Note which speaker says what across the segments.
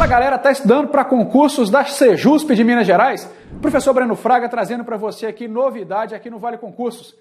Speaker 1: galera, está estudando para concursos da Sejusp de Minas Gerais? Professor Breno Fraga trazendo para você aqui novidade aqui no Vale Concursos.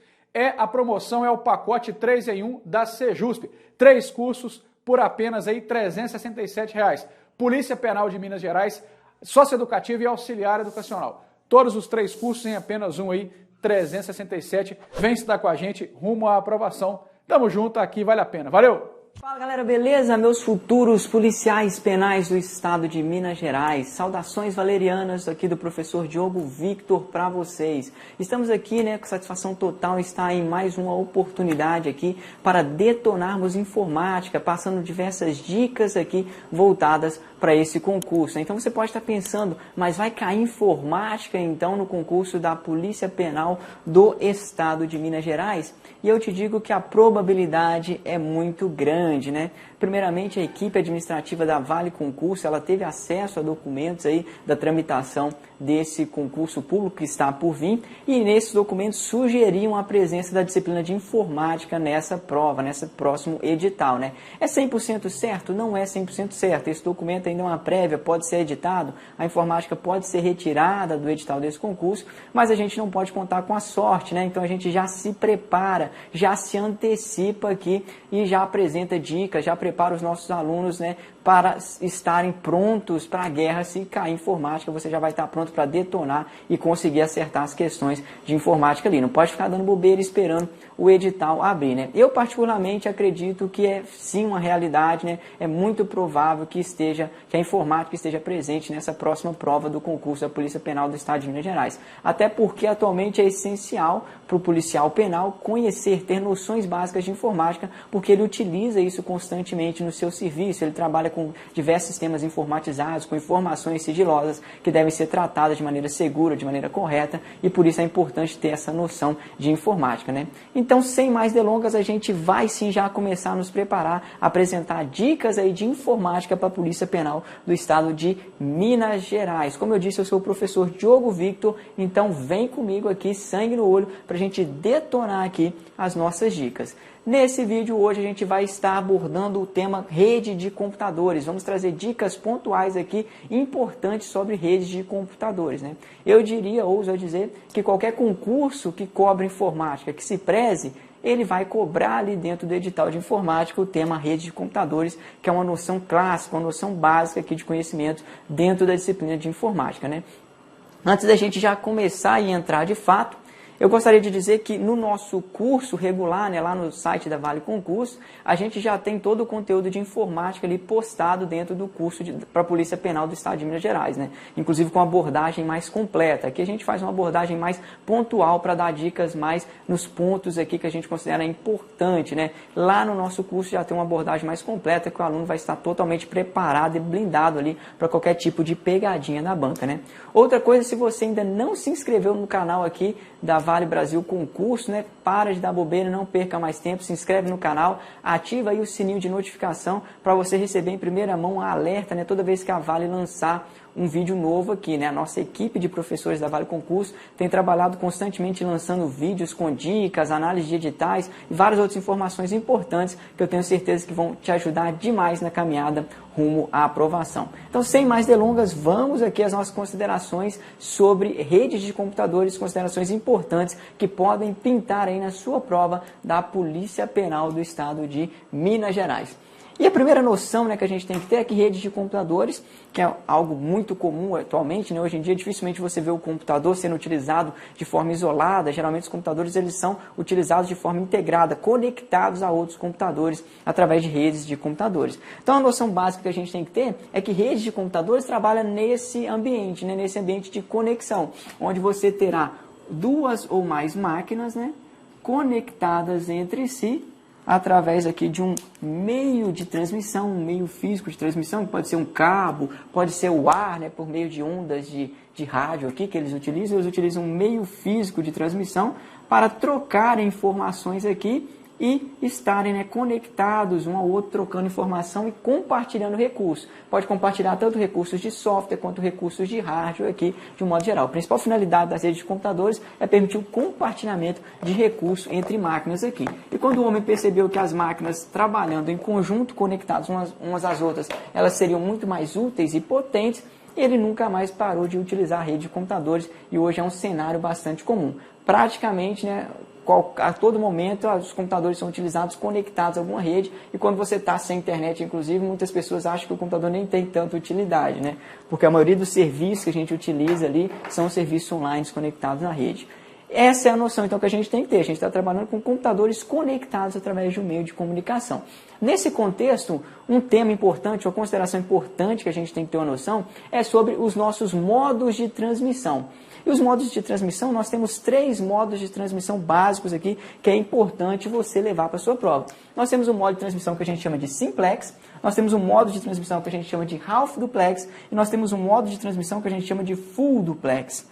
Speaker 1: A promoção é o pacote 3 em 1 da Sejusp. 3 cursos por apenas aí R$ 367. Polícia Penal de Minas Gerais, Socioeducativa e Auxiliar Educacional. Todos os 3 cursos em apenas um aí, 367. Vem estudar com a gente rumo à aprovação. Tamo junto aqui, vale a pena. Valeu!
Speaker 2: Fala galera, beleza? Meus futuros policiais penais do estado de Minas Gerais. Saudações valerianas aqui do professor Diogo Victor para vocês. Estamos aqui, com satisfação total, está em mais uma oportunidade aqui para detonarmos informática, passando diversas dicas aqui voltadas para esse concurso. Então você pode estar pensando, mas vai cair informática então no concurso da Polícia Penal do estado de Minas Gerais? E eu te digo que a probabilidade é muito grande, Primeiramente, a equipe administrativa da Vale Concurso, ela teve acesso a documentos aí da tramitação desse concurso público que está por vir, e nesses documentos sugeriam a presença da disciplina de informática nessa prova, nesse próximo edital, É 100% certo? Não é 100% certo. Esse documento ainda é uma prévia, pode ser editado, a informática pode ser retirada do edital desse concurso, mas a gente não pode contar com a sorte, Então a gente já se prepara, já se antecipa aqui e já apresenta dicas, já prepara os nossos alunos, para estarem prontos para a guerra. Se cair informática, você já vai estar pronto para detonar e conseguir acertar as questões de informática ali. Não pode ficar dando bobeira esperando o edital abrir, Eu particularmente acredito que é sim uma realidade, É muito provável que a informática esteja presente nessa próxima prova do concurso da Polícia Penal do Estado de Minas Gerais. Até porque atualmente é essencial para o policial penal conhecer, ter noções básicas de informática, porque ele utiliza isso constantemente no seu serviço, ele trabalha com diversos sistemas informatizados, com informações sigilosas que devem ser tratadas de maneira segura, de maneira correta, e por isso é importante ter essa noção de informática, Então, sem mais delongas, a gente vai sim já começar a nos preparar, a apresentar dicas aí de informática para a Polícia Penal do Estado de Minas Gerais. Como eu disse, eu sou o professor Diogo Victor, então vem comigo aqui, sangue no olho, para a gente detonar aqui as nossas dicas. Nesse vídeo hoje a gente vai estar abordando o tema rede de computadores. Vamos trazer dicas pontuais aqui importantes sobre redes de computadores, Eu diria, ouso a dizer, que qualquer concurso que cobre informática, que se preze, ele vai cobrar ali dentro do edital de informática o tema rede de computadores, que é uma noção clássica, uma noção básica aqui de conhecimento dentro da disciplina de informática, Antes da gente já começar e entrar de fato, eu gostaria de dizer que no nosso curso regular, lá no site da Vale Concurso, a gente já tem todo o conteúdo de informática ali postado dentro do curso para a Polícia Penal do Estado de Minas Gerais, Inclusive com abordagem mais completa. Aqui a gente faz uma abordagem mais pontual para dar dicas mais nos pontos aqui que a gente considera importante, Lá no nosso curso já tem uma abordagem mais completa que o aluno vai estar totalmente preparado e blindado ali para qualquer tipo de pegadinha na banca, Outra coisa, se você ainda não se inscreveu no canal aqui da Vale Brasil Concurso, para de dar bobeira, não perca mais tempo, se inscreve no canal, ativa aí o sininho de notificação para você receber em primeira mão um alerta, toda vez que a Vale lançar um vídeo novo aqui, A nossa equipe de professores da Vale Concurso tem trabalhado constantemente lançando vídeos com dicas, análise de editais e várias outras informações importantes que eu tenho certeza que vão te ajudar demais na caminhada rumo à aprovação. Então, sem mais delongas, vamos aqui às nossas considerações sobre redes de computadores, considerações importantes que podem pintar aí na sua prova da Polícia Penal do Estado de Minas Gerais. E a primeira noção que a gente tem que ter é que redes de computadores, que é algo muito comum atualmente, hoje em dia dificilmente você vê o computador sendo utilizado de forma isolada. Geralmente os computadores eles são utilizados de forma integrada, conectados a outros computadores através de redes de computadores. Então a noção básica que a gente tem que ter é que redes de computadores trabalham nesse ambiente, nesse ambiente de conexão, onde você terá 2 ou mais máquinas conectadas entre si, através aqui de um meio de transmissão, um meio físico de transmissão, que pode ser um cabo, pode ser o ar, por meio de ondas de rádio aqui que eles utilizam um meio físico de transmissão para trocar informações aqui e estarem, né, conectados um ao outro, trocando informação e compartilhando recursos. Pode compartilhar tanto recursos de software quanto recursos de hardware aqui, de um modo geral. A principal finalidade das redes de computadores é permitir o compartilhamento de recursos entre máquinas aqui. E quando o homem percebeu que as máquinas trabalhando em conjunto, conectadas umas às outras, elas seriam muito mais úteis e potentes, ele nunca mais parou de utilizar a rede de computadores e hoje é um cenário bastante comum. Praticamente, né, a todo momento os computadores são utilizados conectados a alguma rede e quando você está sem internet, inclusive, muitas pessoas acham que o computador nem tem tanta utilidade, né? Porque a maioria dos serviços que a gente utiliza ali são serviços online conectados na rede. Essa é a noção, então, que a gente tem que ter. A gente está trabalhando com computadores conectados através de um meio de comunicação. Nesse contexto, um tema importante, uma consideração importante que a gente tem que ter uma noção é sobre os nossos modos de transmissão. E os modos de transmissão, nós temos 3 modos de transmissão básicos aqui que é importante você levar para a sua prova. Nós temos um modo de transmissão que a gente chama de simplex, nós temos um modo de transmissão que a gente chama de half duplex e nós temos um modo de transmissão que a gente chama de full duplex.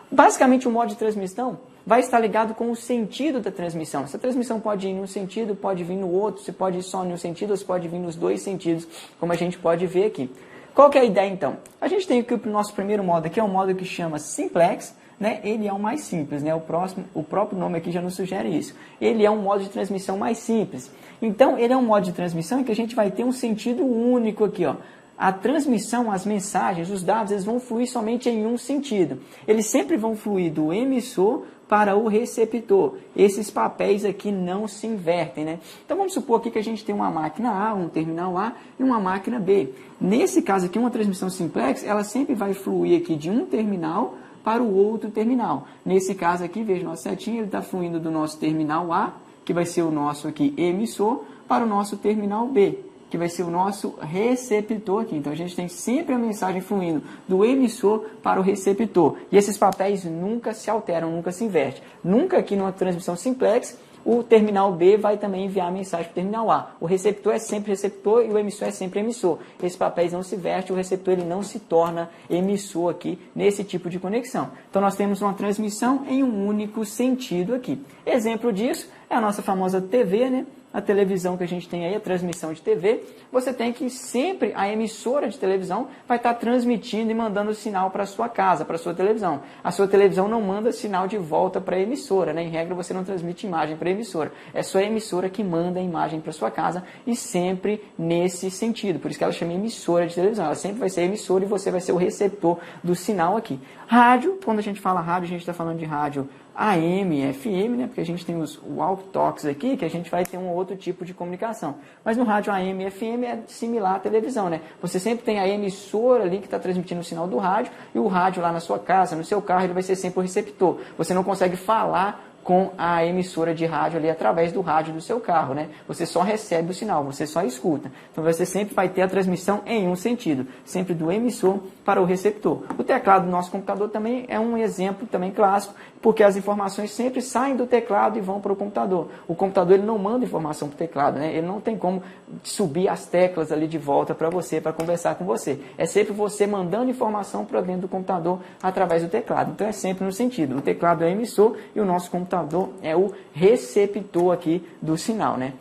Speaker 2: Basicamente, o modo de transmissão vai estar ligado com o sentido da transmissão. Essa transmissão pode ir num sentido, pode vir no outro, você pode ir só num sentido, ou você pode vir nos 2 sentidos, como a gente pode ver aqui. Qual que é a ideia, então? A gente tem aqui o nosso primeiro modo aqui, é um modo que chama simplex, né? Ele é o mais simples, né? O próprio nome aqui já nos sugere isso. Ele é um modo de transmissão mais simples. Então, ele é um modo de transmissão em que a gente vai ter um sentido único aqui, ó. A transmissão, as mensagens, os dados, eles vão fluir somente em um sentido. Eles sempre vão fluir do emissor para o receptor. Esses papéis aqui não se invertem, né? Então vamos supor aqui que a gente tem uma máquina A, um terminal A e uma máquina B. Nesse caso aqui, uma transmissão simplex, ela sempre vai fluir aqui de um terminal para o outro terminal. Nesse caso aqui, veja, nosso setinho, ele está fluindo do nosso terminal A, que vai ser o nosso aqui emissor, para o nosso terminal B, que vai ser o nosso receptor aqui. Então, a gente tem sempre a mensagem fluindo do emissor para o receptor. E esses papéis nunca se alteram, nunca se invertem. Nunca aqui numa transmissão simplex, o terminal B vai também enviar a mensagem para o terminal A. O receptor é sempre receptor e o emissor é sempre emissor. Esses papéis não se invertem, o receptor ele não se torna emissor aqui nesse tipo de conexão. Então, nós temos uma transmissão em um único sentido aqui. Exemplo disso é a nossa famosa TV, né? A televisão que a gente tem aí, a transmissão de TV, você tem que sempre, a emissora de televisão vai estar transmitindo e mandando sinal para a sua casa, para a sua televisão. A sua televisão não manda sinal de volta para a emissora, né? Em regra, você não transmite imagem para a emissora. É só a emissora que manda a imagem para a sua casa e sempre nesse sentido. Por isso que ela chama emissora de televisão. Ela sempre vai ser emissora e você vai ser o receptor do sinal aqui. Rádio, quando a gente fala rádio, a gente está falando de rádio AM, FM, né? Porque a gente tem os walkie-talkies aqui, que a gente vai ter um outro tipo de comunicação. Mas no rádio AM e FM é similar à televisão, né? Você sempre tem a emissora ali que está transmitindo o sinal do rádio, e o rádio lá na sua casa, no seu carro, ele vai ser sempre o receptor. Você não consegue falar com a emissora de rádio ali através do rádio do seu carro, né? Você só recebe o sinal, você só escuta. Então você sempre vai ter a transmissão em um sentido, sempre do emissor para o receptor. O teclado do nosso computador também é um exemplo também clássico, porque as informações sempre saem do teclado e vão para o computador. O computador ele não manda informação para o teclado, né? Ele não tem como subir as teclas ali de volta para você, para conversar com você. É sempre você mandando informação para dentro do computador através do teclado. Então é sempre no sentido. O teclado é emissor e o nosso computador é o receptor aqui do sinal, né?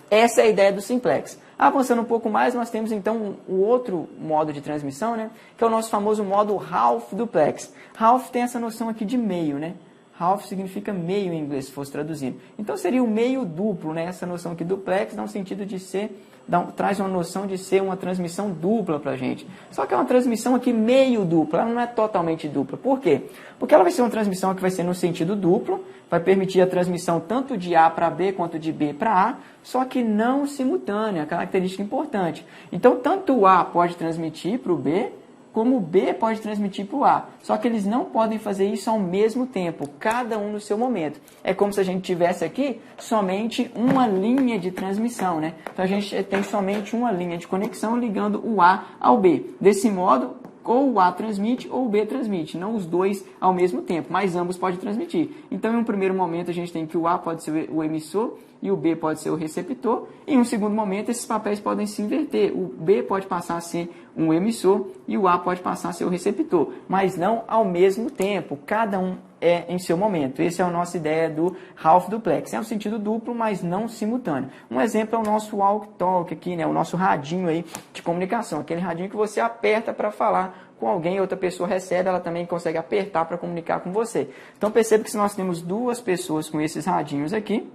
Speaker 2: Essa é a ideia do simplex. Avançando um pouco mais, nós temos então o outro modo de transmissão, né? Que é o nosso famoso modo half duplex. Half tem essa noção aqui de meio, né? Half significa meio em inglês, se fosse traduzido. Então seria o meio duplo, né? Essa noção aqui duplex dá um sentido de ser, traz uma noção de ser uma transmissão dupla para a gente. Só que é uma transmissão aqui meio dupla, ela não é totalmente dupla. Por quê? Porque ela vai ser uma transmissão que vai ser no sentido duplo, vai permitir a transmissão tanto de A para B quanto de B para A, só que não simultânea, característica importante. Então, tanto o A pode transmitir para o B, como o B pode transmitir para o A. Só que eles não podem fazer isso ao mesmo tempo, cada um no seu momento. É como se a gente tivesse aqui somente uma linha de transmissão, né? Então a gente tem somente uma linha de conexão ligando o A ao B. Desse modo, ou o A transmite ou o B transmite, não os dois ao mesmo tempo, mas ambos podem transmitir. Então, em um primeiro momento, a gente tem que o A pode ser o emissor e o B pode ser o receptor. Em um segundo momento, esses papéis podem se inverter. O B pode passar a ser um emissor e o A pode passar a ser o receptor, mas não ao mesmo tempo, cada um é em seu momento. Essa é a nossa ideia do half duplex. É um sentido duplo, mas não simultâneo. Um exemplo é o nosso walk-talk aqui, né? O nosso radinho aí de comunicação, aquele radinho que você aperta para falar com alguém, outra pessoa recebe, ela também consegue apertar para comunicar com você. Então perceba que se nós temos duas pessoas com esses radinhos aqui,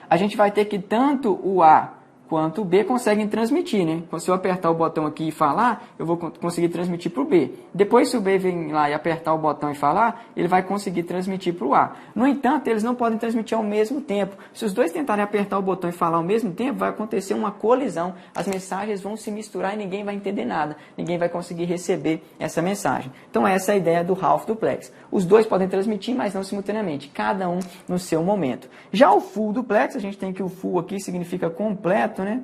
Speaker 2: a gente vai ter que tanto o A quanto o B conseguem transmitir, né? Se eu apertar o botão aqui e falar, eu vou conseguir transmitir para o B. Depois, se o B vir lá e apertar o botão e falar, ele vai conseguir transmitir para o A. No entanto, eles não podem transmitir ao mesmo tempo. Se os dois tentarem apertar o botão e falar ao mesmo tempo, vai acontecer uma colisão. As mensagens vão se misturar e ninguém vai entender nada. Ninguém vai conseguir receber essa mensagem. Então, essa é a ideia do half duplex. Os dois podem transmitir, mas não simultaneamente. Cada um no seu momento. Já o full duplex, a gente tem que o full aqui significa completo, né?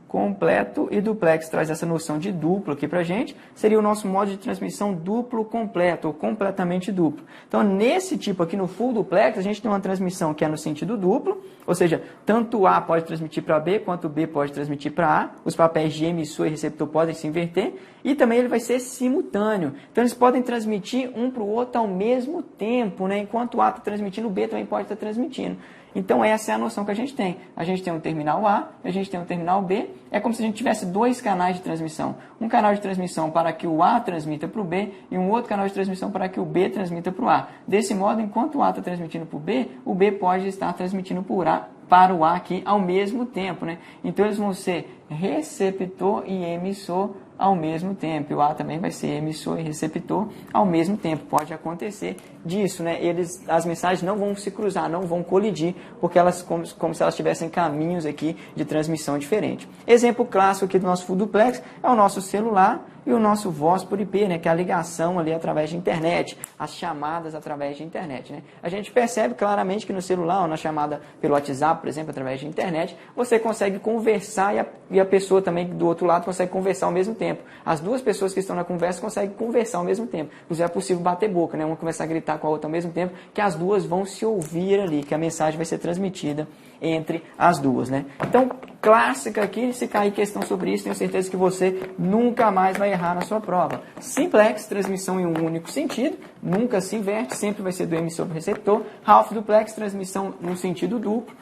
Speaker 2: Completo, e duplex traz essa noção de duplo aqui pra gente, seria o nosso modo de transmissão duplo completo, ou completamente duplo. Então, nesse tipo aqui, no full duplex, a gente tem uma transmissão que é no sentido duplo, ou seja, tanto A pode transmitir para B, quanto B pode transmitir para A, os papéis de emissor e receptor podem se inverter, e também ele vai ser simultâneo. Então, eles podem transmitir um para o outro ao mesmo tempo, né? Enquanto o A está transmitindo, o B também pode estar transmitindo. Então, essa é a noção que a gente tem. A gente tem um terminal A, a gente tem um terminal B. É como se a gente tivesse dois canais de transmissão. Um canal de transmissão para que o A transmita para o B e um outro canal de transmissão para que o B transmita para o A. Desse modo, enquanto o A está transmitindo para o B pode estar transmitindo para o A aqui ao mesmo tempo, né? Então, eles vão ser receptor e emissor ao mesmo tempo. O A também vai ser emissor e receptor ao mesmo tempo. Pode acontecer disso, né? As mensagens não vão se cruzar, não vão colidir, porque elas como se elas tivessem caminhos aqui de transmissão diferente. Exemplo clássico aqui do nosso full duplex é o nosso celular e o nosso voz por IP, né, que é a ligação ali através de internet, as chamadas através de internet, né? A gente percebe claramente que no celular, ou na chamada pelo WhatsApp, por exemplo, através de internet, você consegue conversar e a pessoa também do outro lado consegue conversar ao mesmo tempo. As duas pessoas que estão na conversa conseguem conversar ao mesmo tempo. Inclusive é possível bater boca, né? Uma começar a gritar com a outra ao mesmo tempo, que as duas vão se ouvir ali, que a mensagem vai ser transmitida entre as duas, né? Então, clássica aqui, se cair questão sobre isso, tenho certeza que você nunca mais vai errar na sua prova. Simplex, transmissão em um único sentido, nunca se inverte, sempre vai ser do emissor para o receptor. Half duplex, transmissão no sentido duplo,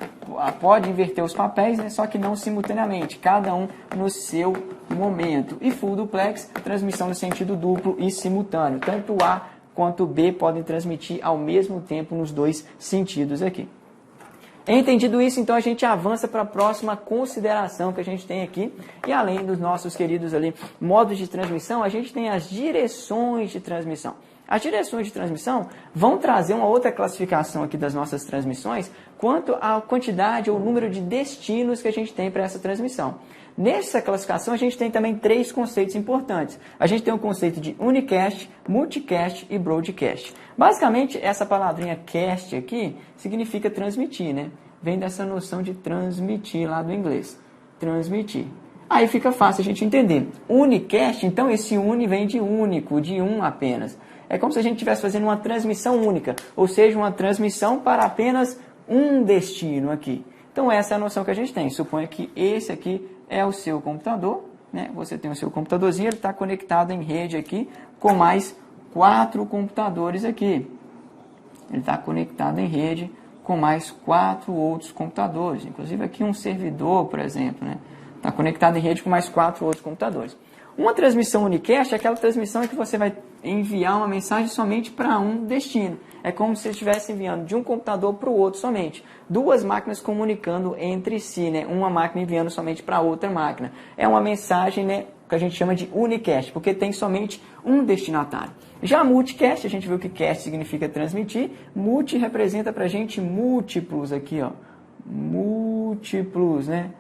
Speaker 2: pode inverter os papéis, né? Só que não simultaneamente, cada um no seu momento. E full duplex, transmissão no sentido duplo e simultâneo. Tanto o A quanto o B podem transmitir ao mesmo tempo nos dois sentidos aqui. Entendido isso, então a gente avança para a próxima consideração que a gente tem aqui. E além dos nossos queridos ali modos de transmissão, a gente tem as direções de transmissão. As direções de transmissão vão trazer uma outra classificação aqui das nossas transmissões quanto à quantidade ou número de destinos que a gente tem para essa transmissão. Nessa classificação, a gente tem também três conceitos importantes. A gente tem o conceito de unicast, multicast e broadcast. Basicamente, essa palavrinha cast aqui significa transmitir, né? Vem dessa noção de transmitir lá do inglês. Transmitir. Aí fica fácil a gente entender. Unicast, então esse uni vem de único, de um apenas. É como se a gente estivesse fazendo uma transmissão única, ou seja, uma transmissão para apenas um destino aqui. Então essa é a noção que a gente tem. Suponha que esse aqui é o seu computador, né? Você tem o seu computadorzinho, ele está conectado em rede aqui com mais 4 computadores aqui. Ele está conectado em rede com mais 4 outros computadores. Inclusive aqui um servidor, por exemplo, né? Está conectado em rede com mais 4 outros computadores. Uma transmissão unicast é aquela transmissão em que você vai enviar uma mensagem somente para um destino. É como se você estivesse enviando de um computador para o outro somente. Duas máquinas comunicando entre si, né? Uma máquina enviando somente para outra máquina. É uma mensagem, né, que a gente chama de unicast, porque tem somente um destinatário. Já multicast, a gente viu que cast significa transmitir. Multi representa para a gente múltiplos aqui, ó. Múltiplos, né?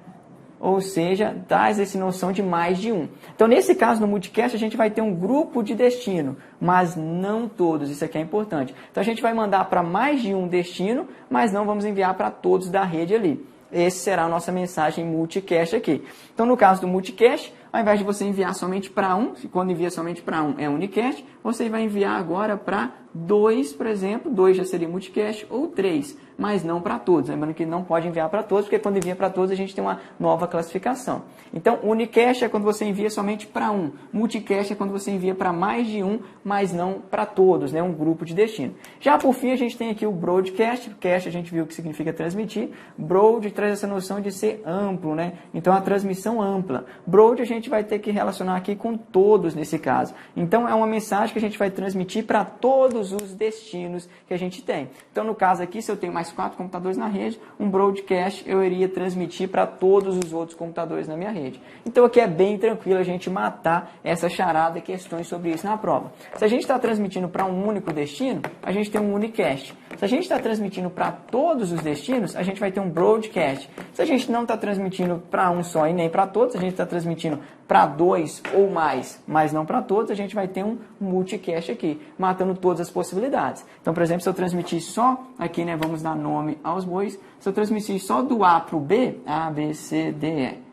Speaker 2: Ou seja, traz essa noção de mais de um. Então, nesse caso, no multicast, a gente vai ter um grupo de destino, mas não todos. Isso aqui é importante. Então, a gente vai mandar para mais de um destino, mas não vamos enviar para todos da rede ali. Essa será a nossa mensagem multicast aqui. Então, no caso do multicast, ao invés de você enviar somente para um, quando envia somente para um é unicast, você vai enviar agora para 2, por exemplo, 2 já seria multicast, ou 3. mas não para todos. Lembrando que não pode enviar para todos, porque quando envia para todos a gente tem uma nova classificação. Então, unicast é quando você envia somente para um. Multicast é quando você envia para mais de um, mas não para todos, né? Um grupo de destino. Já por fim, a gente tem aqui o broadcast. Cast a gente viu que significa transmitir. Broad traz essa noção de ser amplo, né? Então, a transmissão ampla. Broad a gente vai ter que relacionar aqui com todos nesse caso. Então, é uma mensagem que a gente vai transmitir para todos os destinos que a gente tem. Então, no caso aqui, se eu tenho mais 4 computadores na rede, um broadcast eu iria transmitir para todos os outros computadores na minha rede. Então, aqui é bem tranquilo a gente matar essa charada e questões sobre isso na prova. Se a gente está transmitindo para um único destino, a gente tem um unicast. Se a gente está transmitindo para todos os destinos, a gente vai ter um broadcast. Se a gente não está transmitindo para um só e nem para todos, a gente está transmitindo para 2 ou mais, mas não para todos, a gente vai ter um multicast aqui, matando todas as possibilidades. Então, por exemplo, se eu transmitir só, aqui, né, vamos dar nome aos bois, se eu transmitir só do A para o B, A, B, C, D, E.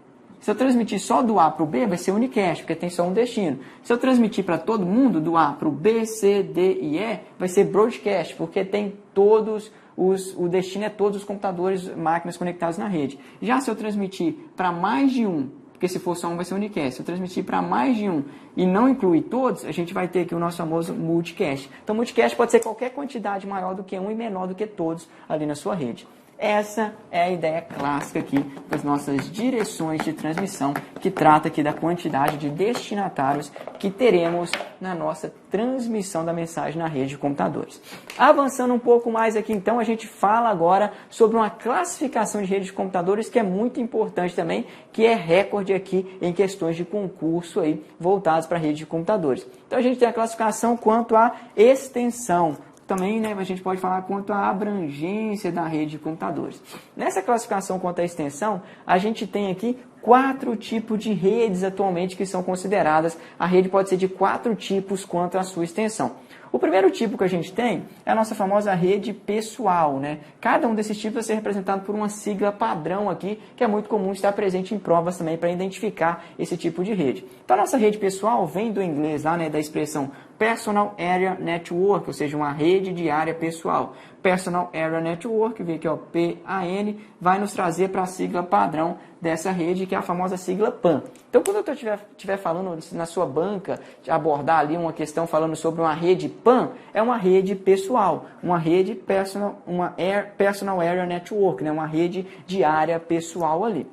Speaker 2: Se eu transmitir só do A para o B, vai ser unicast, porque tem só um destino. Se eu transmitir para todo mundo, do A para o B, C, D e E, vai ser broadcast, porque tem todos o destino é todos os computadores, máquinas conectadas na rede. Já se eu transmitir para mais de um, porque se for só um vai ser unicast, se eu transmitir para mais de um e não incluir todos, a gente vai ter aqui o nosso famoso multicast. Então, multicast pode ser qualquer quantidade maior do que um e menor do que todos ali na sua rede. Essa é a ideia clássica aqui das nossas direções de transmissão, que trata aqui da quantidade de destinatários que teremos na nossa transmissão da mensagem na rede de computadores. Avançando um pouco mais aqui, então, a gente fala agora sobre uma classificação de rede de computadores que é muito importante também, que é recorde aqui em questões de concurso aí, voltados para a rede de computadores. Então, a gente tem a classificação quanto à extensão. Também, né, a gente pode falar quanto à abrangência da rede de computadores. Nessa classificação quanto à extensão, a gente tem aqui 4 tipos de redes atualmente que são consideradas. A rede pode ser de 4 tipos quanto à sua extensão. O primeiro tipo que a gente tem é a nossa famosa rede pessoal, né? Cada um desses tipos vai ser representado por uma sigla padrão aqui, que é muito comum estar presente em provas também para identificar esse tipo de rede. Então, a nossa rede pessoal vem do inglês lá, né, da expressão Personal Area Network, ou seja, uma rede de área pessoal. Personal Area Network, vem aqui, ó, PAN, vai nos trazer para a sigla padrão dessa rede, que é a famosa sigla PAN. Então, quando eu estiver falando na sua banca, abordar ali uma questão falando sobre uma rede PAN, é uma rede pessoal, uma rede Personal Area Network, né, uma rede de área pessoal ali.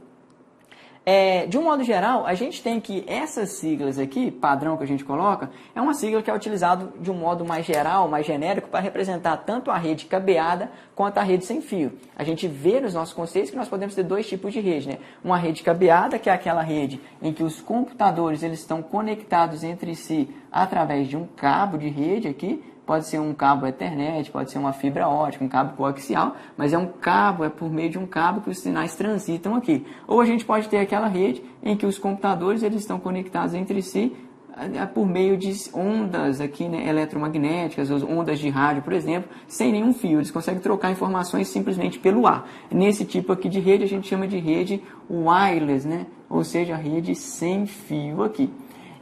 Speaker 2: De um modo geral, a gente tem que essas siglas aqui, padrão que a gente coloca, é uma sigla que é utilizada de um modo mais geral, mais genérico, para representar tanto a rede cabeada quanto a rede sem fio. A gente vê nos nossos conceitos que nós podemos ter 2 tipos de rede, né? Uma rede cabeada, que é aquela rede em que os computadores eles estão conectados entre si através de um cabo de rede aqui. Pode ser um cabo Ethernet, pode ser uma fibra ótica, um cabo coaxial, mas é um cabo, é por meio de um cabo que os sinais transitam aqui. Ou a gente pode ter aquela rede em que os computadores eles estão conectados entre si por meio de ondas aqui, né, eletromagnéticas, ondas de rádio, por exemplo, sem nenhum fio. Eles conseguem trocar informações simplesmente pelo ar. Nesse tipo aqui de rede a gente chama de rede wireless, né? Ou seja, a rede sem fio aqui.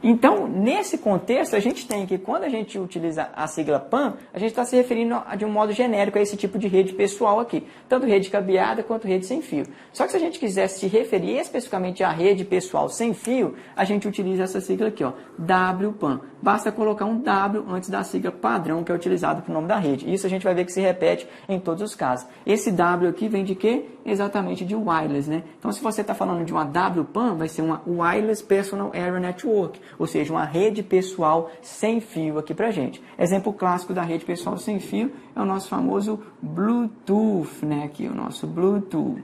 Speaker 2: Então, nesse contexto, a gente tem que, quando a gente utiliza a sigla PAN, a gente está se referindo de um modo genérico a esse tipo de rede pessoal aqui, tanto rede cabeada quanto rede sem fio. Só que se a gente quisesse se referir especificamente à rede pessoal sem fio, a gente utiliza essa sigla aqui, ó, WPAN. Basta colocar um W antes da sigla padrão que é utilizado para o nome da rede. Isso a gente vai ver que se repete em todos os casos. Esse W aqui vem de quê? Exatamente de wireless, né? Então, se você está falando de uma WPAN, vai ser uma Wireless Personal Area Network, ou seja, uma rede pessoal sem fio aqui pra gente. Exemplo clássico da rede pessoal sem fio é o nosso famoso Bluetooth, né? Aqui o nosso Bluetooth.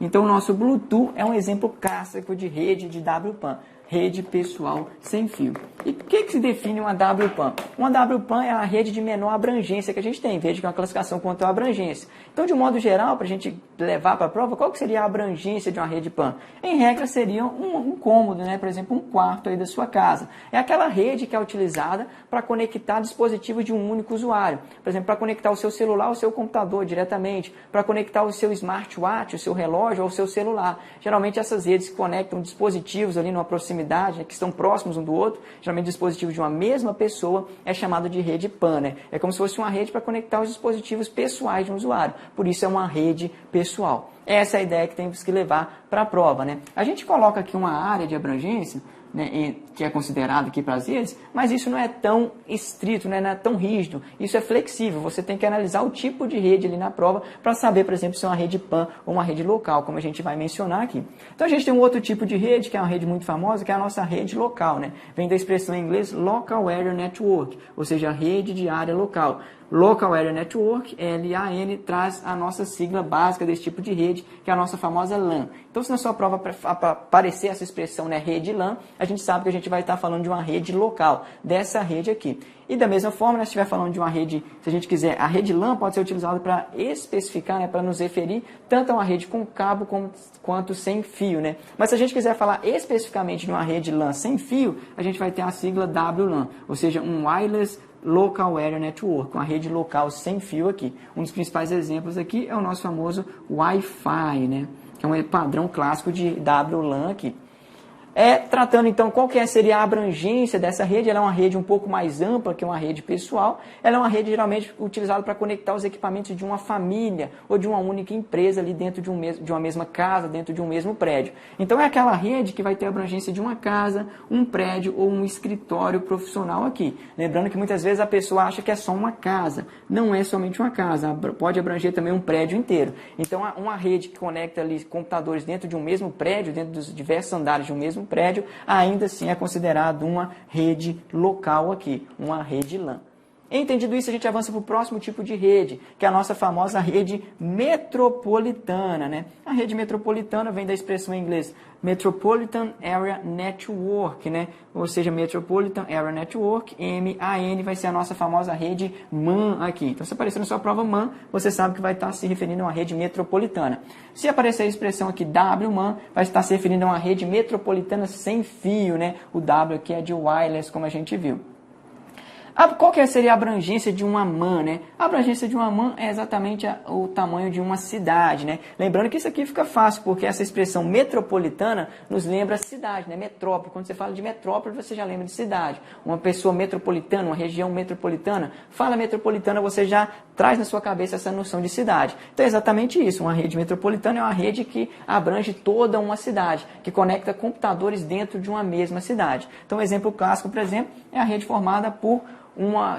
Speaker 2: Então, o nosso Bluetooth é um exemplo clássico de rede de WPAN. Rede pessoal sem fio. E o que se define uma WPAN? Uma WPAN é a rede de menor abrangência que a gente tem. Veja que é uma classificação quanto à abrangência. Então, de um modo geral, para a gente levar para a prova, qual que seria a abrangência de uma rede PAN? Em regra, seria um cômodo, né? Por exemplo, um quarto aí da sua casa. É aquela rede que é utilizada para conectar dispositivos de um único usuário. Por exemplo, para conectar o seu celular ao seu computador diretamente, para conectar o seu smartwatch, o seu relógio ao seu celular. Geralmente, essas redes conectam dispositivos ali numa proximidade, né, que estão próximos um do outro, geralmente dispositivos de uma mesma pessoa é chamado de rede PAN, né? É como se fosse uma rede para conectar os dispositivos pessoais de um usuário. Por isso é uma rede pessoal. Essa é a ideia que temos que levar para a prova, né? A gente coloca aqui uma área de abrangência, né, que é considerado aqui para as redes, mas isso não é tão estrito, né, não é tão rígido, isso é flexível, você tem que analisar o tipo de rede ali na prova para saber, por exemplo, se é uma rede PAN ou uma rede local, como a gente vai mencionar aqui. Então a gente tem um outro tipo de rede, que é uma rede muito famosa, que é a nossa rede local, né? Vem da expressão em inglês Local Area Network, ou seja, a rede de área local. Local Area Network, LAN, traz a nossa sigla básica desse tipo de rede, que é a nossa famosa LAN. Então, se na sua prova aparecer essa expressão, né, rede LAN, a gente sabe que a gente vai estar falando de uma rede local, dessa rede aqui. E da mesma forma, né, se estiver falando de uma rede, se a gente quiser, a rede LAN pode ser utilizada para especificar, né, para nos referir tanto a uma rede com cabo quanto sem fio, né? Mas se a gente quiser falar especificamente de uma rede LAN sem fio, a gente vai ter a sigla WLAN, ou seja, um Wireless Local Area Network, uma rede local sem fio aqui. Um dos principais exemplos aqui é o nosso famoso Wi-Fi, né? Que é um padrão clássico de WLAN aqui. Tratando então qual que seria a abrangência dessa rede, ela é uma rede um pouco mais ampla que uma rede pessoal, ela é uma rede geralmente utilizada para conectar os equipamentos de uma família ou de uma única empresa ali dentro de uma mesma casa, dentro de um mesmo prédio. Então é aquela rede que vai ter a abrangência de uma casa, um prédio ou um escritório profissional aqui. Lembrando que muitas vezes a pessoa acha que é só uma casa, não é somente uma casa, pode abranger também um prédio inteiro. Então uma rede que conecta ali computadores dentro de um mesmo prédio, dentro dos diversos andares de um mesmo prédio, ainda assim é considerado uma rede local aqui, uma rede LAN. Entendido isso, a gente avança para o próximo tipo de rede, que é a nossa famosa rede metropolitana, né? A rede metropolitana vem da expressão em inglês Metropolitan Area Network, né? Ou seja, Metropolitan Area Network, MAN, vai ser a nossa famosa rede MAN aqui. Então, se aparecer na sua prova MAN, você sabe que vai estar se referindo a uma rede metropolitana. Se aparecer a expressão aqui WMAN, vai estar se referindo a uma rede metropolitana sem fio, né? O W aqui é de wireless, como a gente viu. Qual que seria a abrangência de uma MAN, né? A abrangência de uma MAN é exatamente o tamanho de uma cidade, né? Lembrando que isso aqui fica fácil, porque essa expressão metropolitana nos lembra cidade, né? Metrópole. Quando você fala de metrópole, você já lembra de cidade. Uma pessoa metropolitana, uma região metropolitana, fala metropolitana, você já traz na sua cabeça essa noção de cidade. Então é exatamente isso. Uma rede metropolitana é uma rede que abrange toda uma cidade, que conecta computadores dentro de uma mesma cidade. Então, um exemplo clássico, por exemplo, é a rede formada por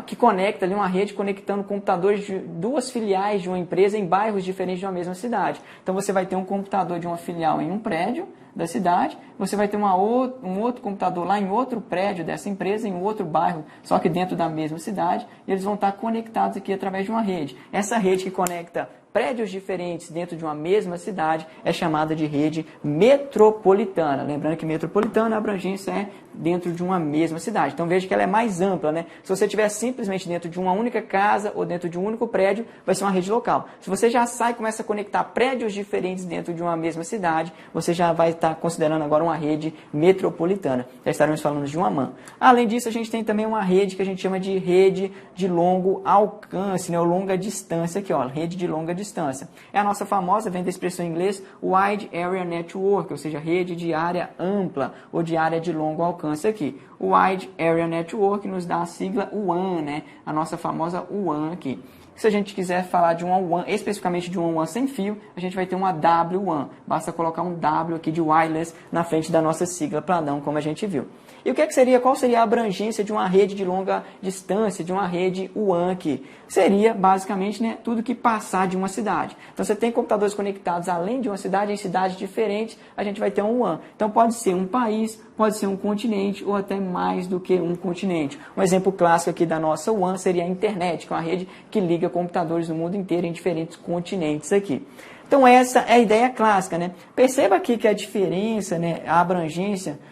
Speaker 2: que conecta ali uma rede conectando computadores de duas filiais de uma empresa em bairros diferentes de uma mesma cidade. Então você vai ter um computador de uma filial em um prédio da cidade, você vai ter um outro computador lá em outro prédio dessa empresa, em outro bairro, só que dentro da mesma cidade, e eles vão estar conectados aqui através de uma rede. Essa rede que conecta prédios diferentes dentro de uma mesma cidade é chamada de rede metropolitana. Lembrando que metropolitana, a abrangência é dentro de uma mesma cidade. Então veja que ela é mais ampla, né? Se você estiver simplesmente dentro de uma única casa ou dentro de um único prédio, vai ser uma rede local. Se você já sai e começa a conectar prédios diferentes dentro de uma mesma cidade, você já vai estar considerando agora uma rede metropolitana. Já estaremos falando de uma MAN. Além disso, a gente tem também uma rede que a gente chama de rede de longo alcance, né? Ou longa distância aqui, ó, rede de longa distância. É a nossa famosa, vem da expressão em inglês, Wide Area Network, ou seja, rede de área ampla ou de área de longo alcance aqui. O Wide Area Network nos dá a sigla WAN, né? A nossa famosa WAN aqui. Se a gente quiser falar de uma WAN, especificamente de uma WAN sem fio, a gente vai ter uma WAN. Basta colocar um W aqui de wireless na frente da nossa sigla padrão, como a gente viu. E qual seria a abrangência de uma rede de longa distância, de uma rede WAN aqui? Seria, basicamente, né, tudo que passar de uma cidade. Então, você tem computadores conectados além de uma cidade, em cidades diferentes, a gente vai ter um WAN. Então, pode ser um país, pode ser um continente ou até mais do que um continente. Um exemplo clássico aqui da nossa WAN seria a internet, que é uma rede que liga computadores do mundo inteiro em diferentes continentes aqui. Então essa é a ideia clássica, né? Perceba aqui que a diferença, né,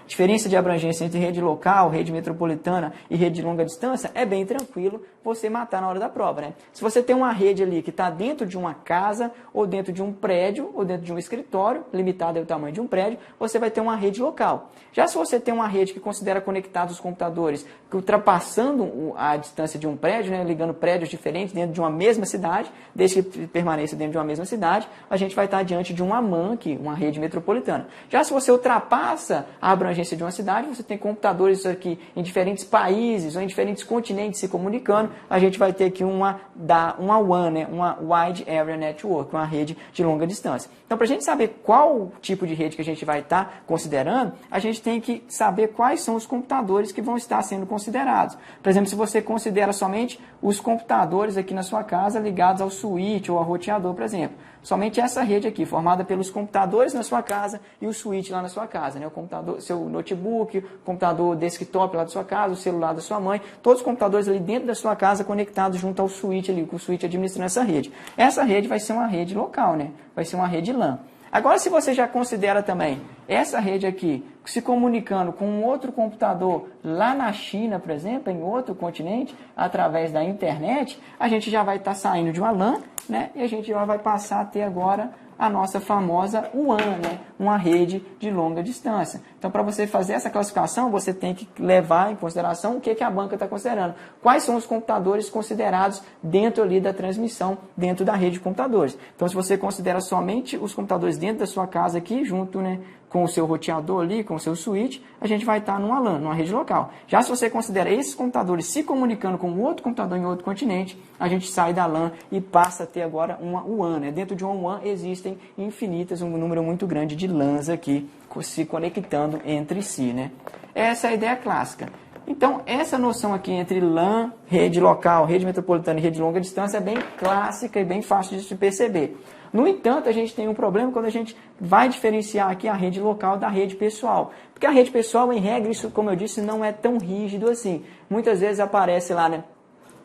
Speaker 2: diferença de abrangência entre rede local, rede metropolitana e rede de longa distância é bem tranquilo você matar na hora da prova, né? Se você tem uma rede ali que está dentro de uma casa, ou dentro de um prédio, ou dentro de um escritório, limitado ao tamanho de um prédio, você vai ter uma rede local. Já se você tem uma rede que considera conectados os computadores, que ultrapassando a distância de um prédio, né, ligando prédios diferentes dentro de uma mesma cidade, desde que permaneça dentro de uma mesma cidade, a gente vai estar diante de uma MAN, uma rede metropolitana. Já se você ultrapassa a abrangência de uma cidade, você tem computadores aqui em diferentes países ou em diferentes continentes se comunicando, a gente vai ter aqui uma WAN, né? Uma Wide Area Network, uma rede de longa distância. Então, para a gente saber qual tipo de rede que a gente vai estar considerando, a gente tem que saber quais são os computadores que vão estar sendo considerados. Por exemplo, se você considera somente os computadores aqui na sua casa ligados ao switch ou ao roteador, por exemplo. Somente essa rede aqui, formada pelos computadores na sua casa e o switch lá na sua casa, né? O computador, seu notebook, o computador desktop lá da sua casa, o celular da sua mãe, todos os computadores ali dentro da sua casa conectados junto ao switch ali, com o switch administrando essa rede. Essa rede vai ser uma rede local, né? Vai ser uma rede LAN. Agora, se você já considera também essa rede aqui se comunicando com um outro computador lá na China, por exemplo, em outro continente, através da internet, a gente já vai estar saindo de uma LAN, né? E a gente já vai passar a ter agora a nossa famosa WAN, né? Uma rede de longa distância. Então, para você fazer essa classificação, você tem que levar em consideração o que a banca está considerando. Quais são os computadores considerados dentro ali da transmissão, dentro da rede de computadores. Então, se você considera somente os computadores dentro da sua casa aqui, junto, né, com o seu roteador ali, com o seu switch, a gente vai estar numa LAN, numa rede local. Já se você considera esses computadores se comunicando com outro computador em outro continente, a gente sai da LAN e passa a ter agora uma WAN, né? Dentro de uma WAN existem infinitas, um número muito grande de LANs aqui se conectando entre si, né? Essa é a ideia clássica. Então, essa noção aqui entre LAN, rede local, rede metropolitana e rede de longa distância é bem clássica e bem fácil de se perceber. No entanto, a gente tem um problema quando a gente vai diferenciar aqui a rede local da rede pessoal. Porque a rede pessoal, em regra, isso, como eu disse, não é tão rígido assim. Muitas vezes aparece lá, né,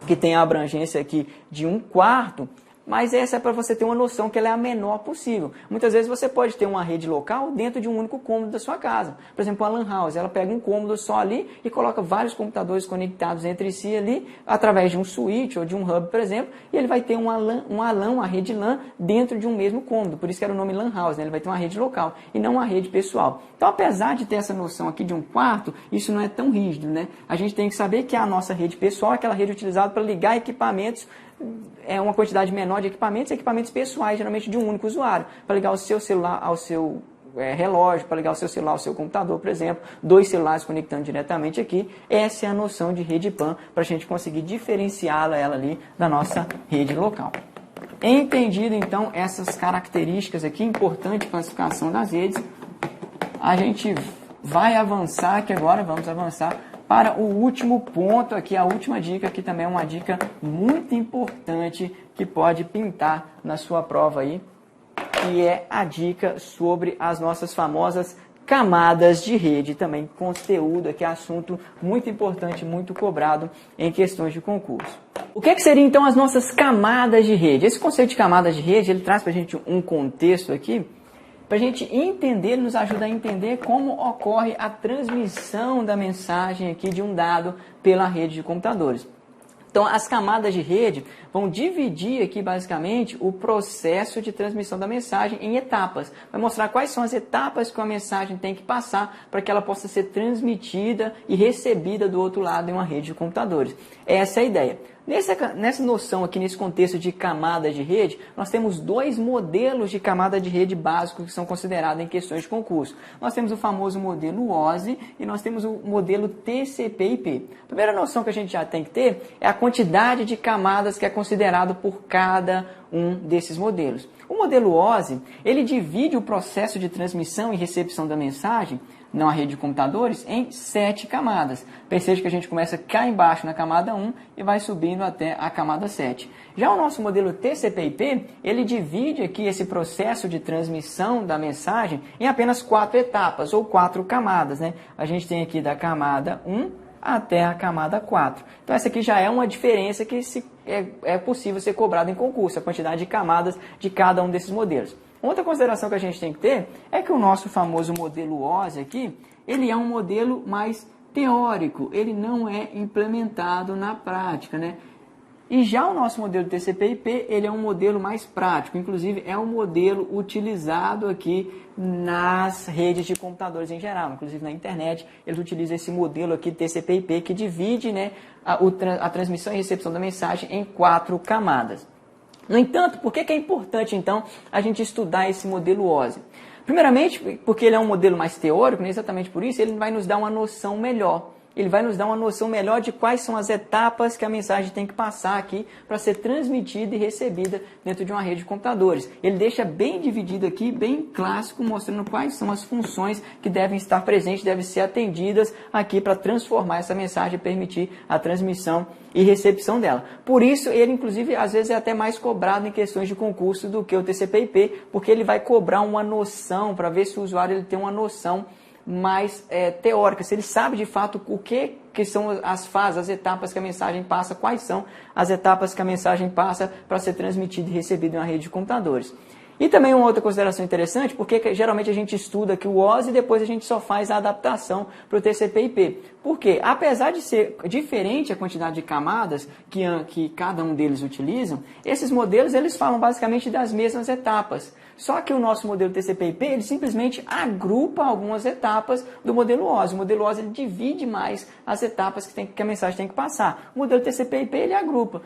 Speaker 2: que tem a abrangência aqui de 1/4, mas essa é para você ter uma noção que ela é a menor possível. Muitas vezes você pode ter uma rede local dentro de um único cômodo da sua casa. Por exemplo, a LAN house, ela pega um cômodo só ali e coloca vários computadores conectados entre si ali, através de um switch ou de um hub, por exemplo, e ele vai ter uma rede LAN dentro de um mesmo cômodo. Por isso que era o nome LAN house, né? Ele vai ter uma rede local e não uma rede pessoal. Então, apesar de ter essa noção aqui de 1/4, isso não é tão rígido, né? A gente tem que saber que a nossa rede pessoal é aquela rede utilizada para ligar equipamentos, é uma quantidade menor de equipamentos pessoais, geralmente de um único usuário, para ligar o seu celular ao seu relógio, para ligar o seu celular ao seu computador, por exemplo, 2 celulares conectando diretamente aqui. Essa é a noção de rede PAN, para a gente conseguir diferenciá-la ela ali da nossa rede local. Entendido, então, essas características aqui, importante classificação das redes, a gente vai avançar aqui agora, vamos avançar para o último ponto aqui, a última dica, que também é uma dica muito importante que pode pintar na sua prova aí, que é a dica sobre as nossas famosas camadas de rede, também conteúdo aqui, assunto muito importante, muito cobrado em questões de concurso. O que seriam então as nossas camadas de rede? Esse conceito de camadas de rede, ele traz para a gente um contexto aqui, para a gente entender, ele nos ajuda a entender como ocorre a transmissão da mensagem aqui de um dado pela rede de computadores. Então, as camadas de rede vão dividir aqui, basicamente, o processo de transmissão da mensagem em etapas. Vai mostrar quais são as etapas que a mensagem tem que passar para que ela possa ser transmitida e recebida do outro lado em uma rede de computadores. Essa é a ideia. Nessa noção aqui, nesse contexto de camada de rede, nós temos 2 modelos de camada de rede básicos que são considerados em questões de concurso. Nós temos o famoso modelo OSI e nós temos o modelo TCP/IP. A primeira noção que a gente já tem que ter é a quantidade de camadas que é considerado por cada um desses modelos. O modelo OSI, ele divide o processo de transmissão e recepção da mensagem na rede de computadores em 7 camadas. Percebe que a gente começa cá embaixo na camada 1 e vai subindo até a camada 7. Já o nosso modelo TCP/IP, ele divide aqui esse processo de transmissão da mensagem em apenas 4 etapas, ou 4 camadas, né? A gente tem aqui da camada 1 até a camada 4. Então essa aqui já é uma diferença que é possível ser cobrada em concurso, a quantidade de camadas de cada um desses modelos. Outra consideração que a gente tem que ter é que o nosso famoso modelo OSI aqui, ele é um modelo mais teórico, ele não é implementado na prática, né? E já o nosso modelo TCP/IP, ele é um modelo mais prático, inclusive é um modelo utilizado aqui nas redes de computadores em geral, inclusive na internet, eles utilizam esse modelo aqui TCP/IP que divide, né, a transmissão e recepção da mensagem em 4 camadas. No entanto, por que é importante, então, a gente estudar esse modelo OSI? Primeiramente, porque ele é um modelo mais teórico, né? Exatamente por isso, ele vai nos dar uma noção melhor. Ele vai nos dar uma noção melhor de quais são as etapas que a mensagem tem que passar aqui para ser transmitida e recebida dentro de uma rede de computadores. Ele deixa bem dividido aqui, bem clássico, mostrando quais são as funções que devem estar presentes, devem ser atendidas aqui para transformar essa mensagem e permitir a transmissão e recepção dela. Por isso, ele, inclusive, às vezes é até mais cobrado em questões de concurso do que o TCP/IP, porque ele vai cobrar uma noção, para ver se o usuário ele tem uma noção mais teórica, se ele sabe de fato o que são as fases, as etapas que a mensagem passa, quais são as etapas que a mensagem passa para ser transmitida e recebida em uma rede de computadores. E também uma outra consideração interessante, porque geralmente a gente estuda aqui o OSI e depois a gente só faz a adaptação para o TCP/IP. Por quê? Apesar de ser diferente a quantidade de camadas que cada um deles utilizam, esses modelos eles falam basicamente das mesmas etapas. Só que o nosso modelo TCP/IP ele simplesmente agrupa algumas etapas do modelo OSI. O modelo OSI ele divide mais as etapas que a mensagem tem que passar. O modelo TCP/IP ele agrupa.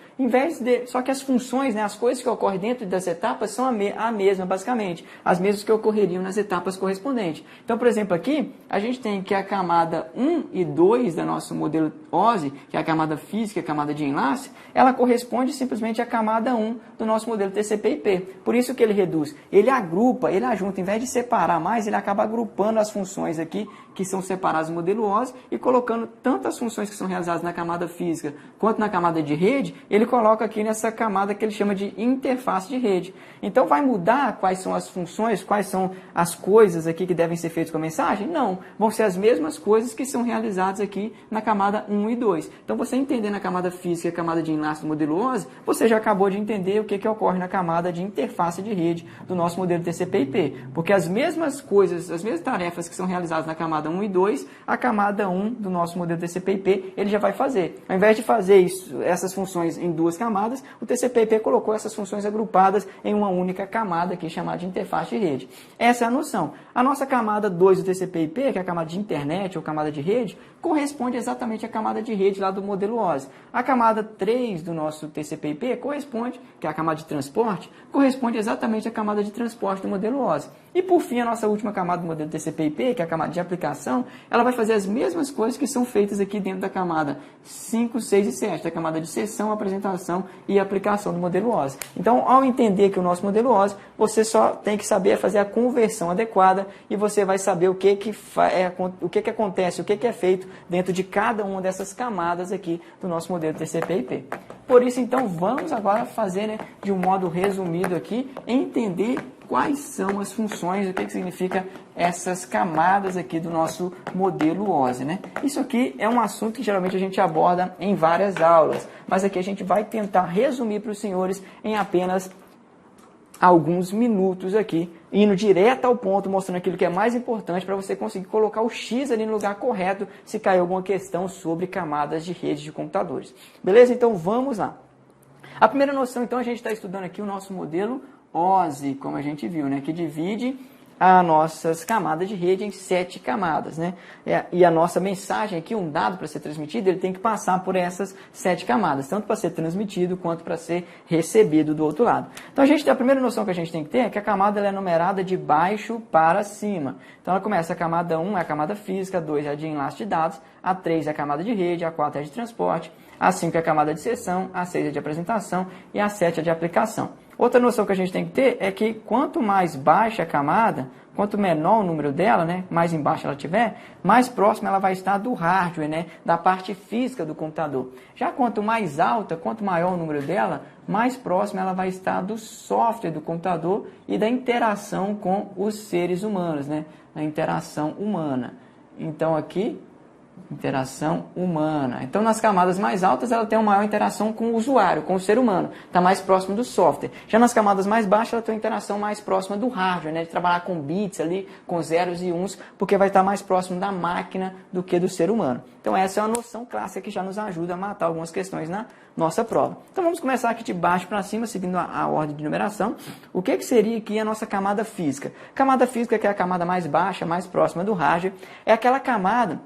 Speaker 2: Só que as funções, né, as coisas que ocorrem dentro das etapas são a mesma, basicamente. As mesmas que ocorreriam nas etapas correspondentes. Então, por exemplo, aqui a gente tem que a camada 1 e 2 do nosso modelo OSI, que é a camada física, a camada de enlace, ela corresponde simplesmente à camada 1 do nosso modelo TCP/IP. Por isso que ele reduz. Ele agrupa, ele ajunta, em vez de separar mais, ele acaba agrupando as funções aqui que são separadas no modelo OSI e colocando tanto as funções que são realizadas na camada física quanto na camada de rede, ele coloca aqui nessa camada que ele chama de interface de rede. Então vai mudar quais são as funções, quais são as coisas aqui que devem ser feitas com a mensagem? Não, vão ser as mesmas coisas que são realizadas aqui na camada 1 e 2. Então você entender na camada física e a camada de enlace do modelo OSI, você já acabou de entender o que ocorre na camada de interface de rede do nosso modelo TCP/IP, porque as mesmas coisas, as mesmas tarefas que são realizadas na camada 1 e 2, a camada 1 do nosso modelo TCP/IP, ele já vai fazer. Ao invés de fazer essas funções em duas camadas, o TCP/IP colocou essas funções agrupadas em uma única camada aqui, chamada de interface de rede. Essa é a noção. A nossa camada 2 do TCP/IP, que é a camada de internet ou camada de rede, corresponde exatamente à camada de rede lá do modelo OSI. A camada 3 do nosso TCP/IP corresponde, que é a camada de transporte, corresponde exatamente à camada de transporte do modelo OSI. E por fim, a nossa última camada do modelo TCP/IP, que é a camada de aplicação, ela vai fazer as mesmas coisas que são feitas aqui dentro da camada 5, 6 e 7, da camada de sessão, apresentação e aplicação do modelo OSI. Então, ao entender que o nosso modelo OSI, você só tem que saber fazer a conversão adequada e você vai saber o que acontece, o que é feito dentro de cada uma dessas camadas aqui do nosso modelo TCP/IP. Por isso, então, vamos agora fazer, né, de um modo resumido aqui, entender quais são as funções, o que significa essas camadas aqui do nosso modelo OSI, né? Isso aqui é um assunto que geralmente a gente aborda em várias aulas, mas aqui a gente vai tentar resumir para os senhores em apenas alguns minutos aqui, indo direto ao ponto, mostrando aquilo que é mais importante para você conseguir colocar o X ali no lugar correto se cair alguma questão sobre camadas de rede de computadores. Beleza? Então vamos lá. A primeira noção, então, a gente está estudando aqui o nosso modelo OSI, como a gente viu, né, que divide as nossas camadas de rede em 7 camadas, né? E a nossa mensagem aqui, um dado para ser transmitido, ele tem que passar por essas 7 camadas, tanto para ser transmitido quanto para ser recebido do outro lado. Então a primeira noção que a gente tem que ter é que a camada ela é numerada de baixo para cima. Então ela começa a camada 1 é a camada física, a 2 é a de enlace de dados, a 3 é a camada de rede, a 4 é a de transporte, a 5 é a camada de sessão, a 6 é de apresentação e a 7 é de aplicação. Outra noção que a gente tem que ter é que quanto mais baixa a camada, quanto menor o número dela, né, mais embaixo ela tiver, mais próxima ela vai estar do hardware, né, da parte física do computador. Já quanto mais alta, quanto maior o número dela, mais próxima ela vai estar do software do computador e da interação com os seres humanos, né, a interação humana. Então aqui, interação humana. Então, nas camadas mais altas, ela tem uma maior interação com o usuário, com o ser humano. Está mais próximo do software. Já nas camadas mais baixas, ela tem uma interação mais próxima do hardware, né? De trabalhar com bits ali, com zeros e uns, porque vai estar mais próximo da máquina do que do ser humano. Então, essa é uma noção clássica que já nos ajuda a matar algumas questões na nossa prova. Então, vamos começar aqui de baixo para cima, seguindo a ordem de numeração. O que seria aqui a nossa camada física? Camada física, que é a camada mais baixa, mais próxima do hardware, é aquela camada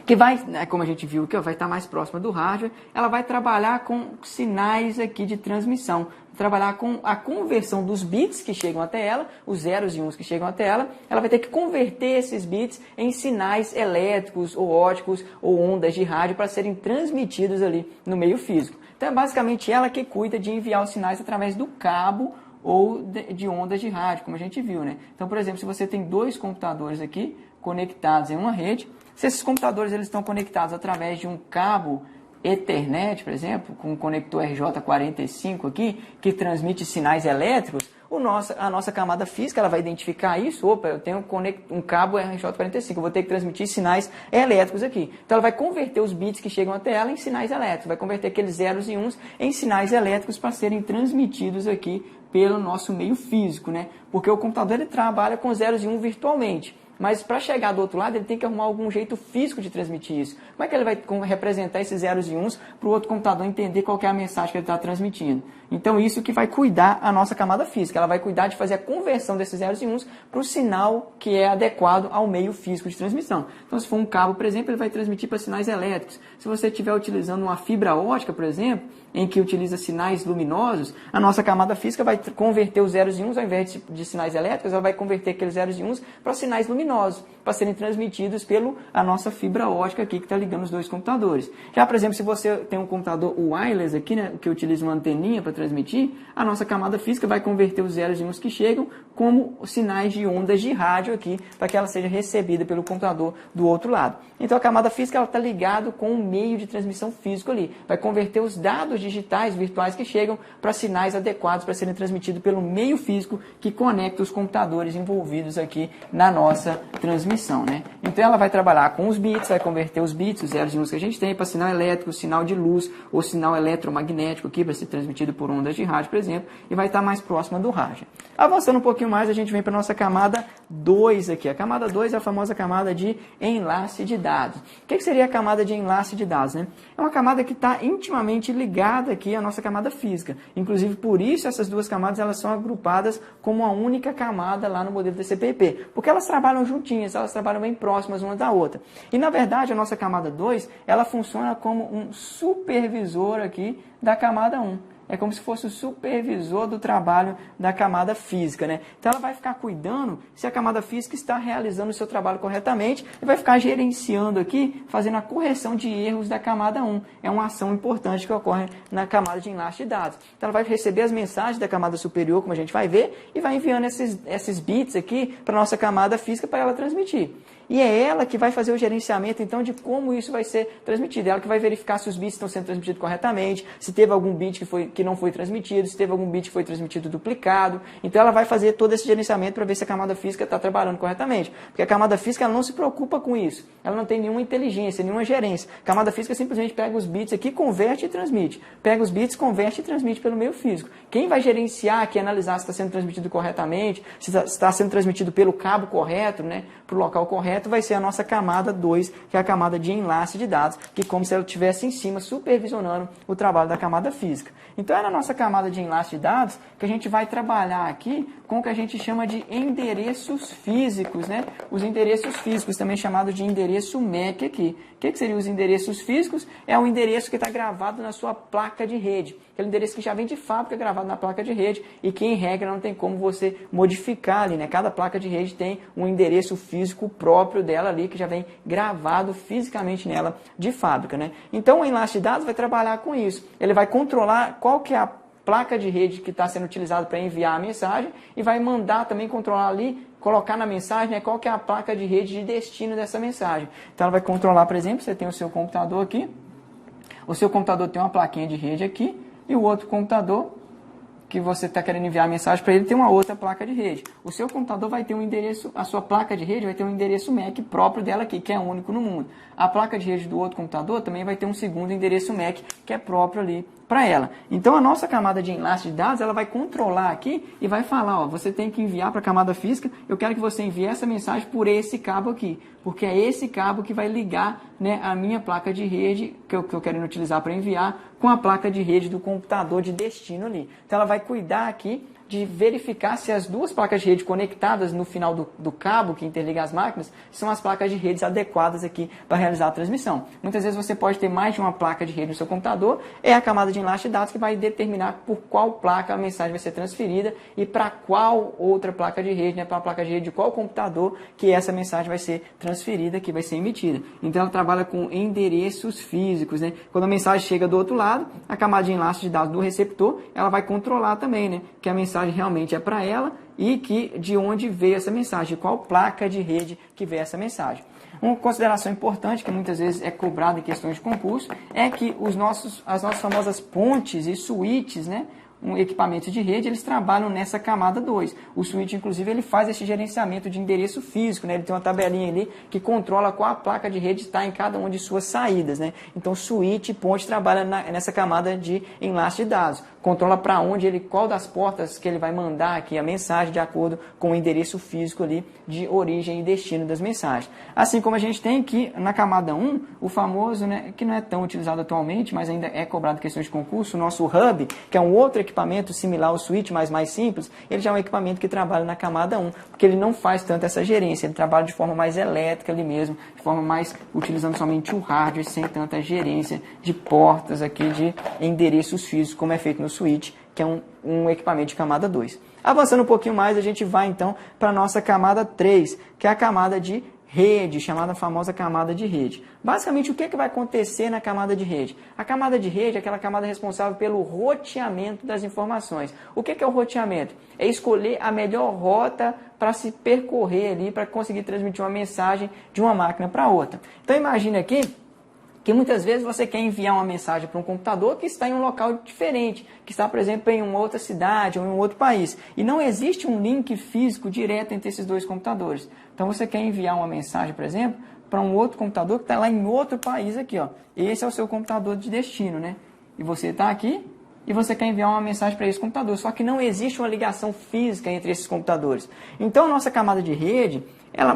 Speaker 2: que vai, como a gente viu, que vai estar mais próxima do hardware, ela vai trabalhar com sinais aqui de transmissão, trabalhar com a conversão dos bits que chegam até ela, os zeros e uns que chegam até ela vai ter que converter esses bits em sinais elétricos ou óticos ou ondas de rádio para serem transmitidos ali no meio físico. Então é basicamente ela que cuida de enviar os sinais através do cabo ou de ondas de rádio, como a gente viu, né? Então, por exemplo, se você tem dois computadores aqui conectados em uma rede, se esses computadores eles estão conectados através de um cabo Ethernet, por exemplo, com um conector RJ45 aqui, que transmite sinais elétricos, a nossa camada física ela vai identificar isso. Opa, eu tenho um cabo RJ45, eu vou ter que transmitir sinais elétricos aqui. Então ela vai converter os bits que chegam até ela em sinais elétricos, vai converter aqueles zeros e uns em sinais elétricos para serem transmitidos aqui pelo nosso meio físico, né? Porque o computador ele trabalha com zeros e um virtualmente. Mas para chegar do outro lado, ele tem que arrumar algum jeito físico de transmitir isso. Como é que ele vai representar esses zeros e uns para o outro computador entender qual que é a mensagem que ele está transmitindo? Então, isso que vai cuidar a nossa camada física. Ela vai cuidar de fazer a conversão desses zeros e uns para o sinal que é adequado ao meio físico de transmissão. Então, se for um cabo, por exemplo, ele vai transmitir para sinais elétricos. Se você estiver utilizando uma fibra ótica, por exemplo, em que utiliza sinais luminosos, a nossa camada física vai converter os zeros e uns, ao invés de sinais elétricos, ela vai converter aqueles zeros e uns para sinais luminosos, para serem transmitidos pela nossa fibra ótica aqui, que está ligando os dois computadores. Já, por exemplo, se você tem um computador wireless aqui, né, que utiliza uma anteninha para transmitir, a nossa camada física vai converter os zeros e uns que chegam como sinais de ondas de rádio aqui, para que ela seja recebida pelo computador do outro lado. Então, a camada física está ligada com o meio de transmissão físico ali. Vai converter os dados digitais, virtuais que chegam para sinais adequados para serem transmitidos pelo meio físico que conecta os computadores envolvidos aqui na nossa transmissão, né? Então ela vai trabalhar com os bits, vai converter os bits, os zeros e uns que a gente tem, para sinal elétrico, sinal de luz ou sinal eletromagnético aqui, para ser transmitido por ondas de rádio, por exemplo, e vai estar mais próxima do rádio. Avançando um pouquinho mais, a gente vem para a nossa camada 2 aqui. A camada 2 é a famosa camada de enlace de dados. O que seria a camada de enlace de dados, né? É uma camada que está intimamente ligada aqui à nossa camada física. Inclusive, por isso, essas duas camadas elas são agrupadas como uma única camada lá no modelo TCP/IP, porque elas trabalham juntinhas, elas trabalham bem próximas uma da outra. E, na verdade, a nossa camada 2, ela funciona como um supervisor aqui da camada 1. É como se fosse o supervisor do trabalho da camada física, né? Então ela vai ficar cuidando se a camada física está realizando o seu trabalho corretamente e vai ficar gerenciando aqui, fazendo a correção de erros da camada 1. É uma ação importante que ocorre na camada de enlace de dados. Então ela vai receber as mensagens da camada superior, como a gente vai ver, e vai enviando esses bits aqui para a nossa camada física para ela transmitir. E é ela que vai fazer o gerenciamento, então, de como isso vai ser transmitido. É ela que vai verificar se os bits estão sendo transmitidos corretamente, se teve algum bit que não foi transmitido, se teve algum bit que foi transmitido duplicado. Então, ela vai fazer todo esse gerenciamento para ver se a camada física está trabalhando corretamente. Porque a camada física ela não se preocupa com isso. Ela não tem nenhuma inteligência, nenhuma gerência. A camada física simplesmente pega os bits aqui, converte e transmite. Pega os bits, converte e transmite pelo meio físico. Quem vai gerenciar aqui, analisar se está sendo transmitido corretamente, se está sendo transmitido pelo cabo correto, né, para o local correto, vai ser a nossa camada 2, que é a camada de enlace de dados, que é como se ela estivesse em cima supervisionando o trabalho da camada física. Então é na nossa camada de enlace de dados que a gente vai trabalhar aqui com o que a gente chama de endereços físicos, né? Os endereços físicos, também chamados de endereço MAC aqui. O que seriam os endereços físicos? É um endereço que está gravado na sua placa de rede. Aquele endereço que já vem de fábrica gravado na placa de rede e que, em regra, não tem como você modificar ali, né? Cada placa de rede tem um endereço físico próprio dela ali, que já vem gravado fisicamente nela de fábrica, né? Então, o enlace de dados vai trabalhar com isso. Ele vai controlar qual que é a placa de rede que está sendo utilizada para enviar a mensagem e vai mandar também controlar ali, colocar na mensagem, né, qual que é a placa de rede de destino dessa mensagem. Então ela vai controlar, por exemplo, você tem o seu computador aqui, o seu computador tem uma plaquinha de rede aqui e o outro computador que você está querendo enviar a mensagem para ele tem uma outra placa de rede. O seu computador vai ter um endereço, a sua placa de rede vai ter um endereço MAC próprio dela aqui, que é único no mundo. A placa de rede do outro computador também vai ter um segundo endereço MAC, que é próprio ali para ela. Então a nossa camada de enlace de dados, ela vai controlar aqui e vai falar, ó, você tem que enviar para a camada física, eu quero que você envie essa mensagem por esse cabo aqui, porque é esse cabo que vai ligar, né, a minha placa de rede, que eu quero utilizar para enviar, com a placa de rede do computador de destino ali. Então ela vai cuidar aqui de verificar se as duas placas de rede conectadas no final do cabo que interliga as máquinas são as placas de redes adequadas aqui para realizar a transmissão. Muitas vezes você pode ter mais de uma placa de rede no seu computador, é a camada de enlace de dados que vai determinar por qual placa a mensagem vai ser transferida e para qual outra placa de rede, para a placa de rede de qual computador que essa mensagem vai ser transferida, que vai ser emitida. Então ela trabalha com endereços físicos. Quando a mensagem chega do outro lado, a camada de enlace de dados do receptor, ela vai controlar também, que a mensagem realmente é para ela e que de onde veio essa mensagem, qual placa de rede que veio essa mensagem. Uma consideração importante que muitas vezes é cobrada em questões de concurso é que as nossas famosas pontes e switches, equipamentos de rede, eles trabalham nessa camada 2. O switch, inclusive, ele faz esse gerenciamento de endereço físico, Ele tem uma tabelinha ali que controla qual a placa de rede está em cada uma de suas saídas, Então, switch e ponte trabalha nessa camada de enlace de dados. Controla para onde qual das portas que ele vai mandar aqui a mensagem de acordo com o endereço físico ali de origem e destino das mensagens. Assim como a gente tem aqui na camada 1, o famoso, que não é tão utilizado atualmente, mas ainda é cobrado em questões de concurso, o nosso hub, que é um outro equipamento similar ao switch, mas mais simples, ele já é um equipamento que trabalha na camada 1, porque ele não faz tanto essa gerência, ele trabalha de forma mais elétrica ali mesmo, de forma mais utilizando somente o hardware, sem tanta gerência de portas aqui de endereços físicos, como é feito no switch, que é um equipamento de camada 2. Avançando um pouquinho mais, a gente vai então para a nossa camada 3, que é a camada de rede, chamada famosa camada de rede. Basicamente, o que vai acontecer na camada de rede? A camada de rede é aquela camada responsável pelo roteamento das informações. O que é o roteamento? É escolher a melhor rota para se percorrer ali, para conseguir transmitir uma mensagem de uma máquina para outra. Então, imagine aqui que muitas vezes você quer enviar uma mensagem para um computador que está em um local diferente, que está, por exemplo, em uma outra cidade ou em um outro país. E não existe um link físico direto entre esses dois computadores. Então você quer enviar uma mensagem, por exemplo, para um outro computador que está lá em outro país aqui. Esse é o seu computador de destino, E você está aqui e você quer enviar uma mensagem para esse computador. Só que não existe uma ligação física entre esses computadores. Então a nossa camada de rede,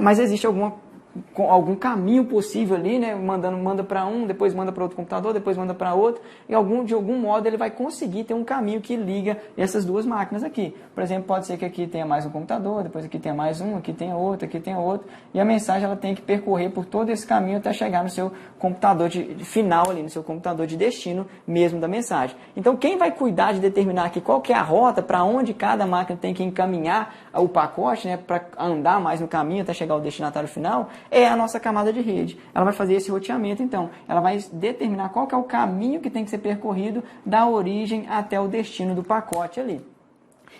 Speaker 2: mas existe algum caminho possível ali, manda para um, depois manda para outro computador, depois manda para outro, e de algum modo ele vai conseguir ter um caminho que liga essas duas máquinas aqui. Por exemplo, pode ser que aqui tenha mais um computador, depois aqui tenha mais um, aqui tenha outro, e a mensagem ela tem que percorrer por todo esse caminho até chegar no seu computador final ali, no seu computador de destino mesmo da mensagem. Então, quem vai cuidar de determinar aqui qual que é a rota, para onde cada máquina tem que encaminhar o pacote, para andar mais no caminho até chegar ao destinatário final, é a nossa camada de rede. Ela vai fazer esse roteamento, então. Ela vai determinar qual que é o caminho que tem que ser percorrido da origem até o destino do pacote ali.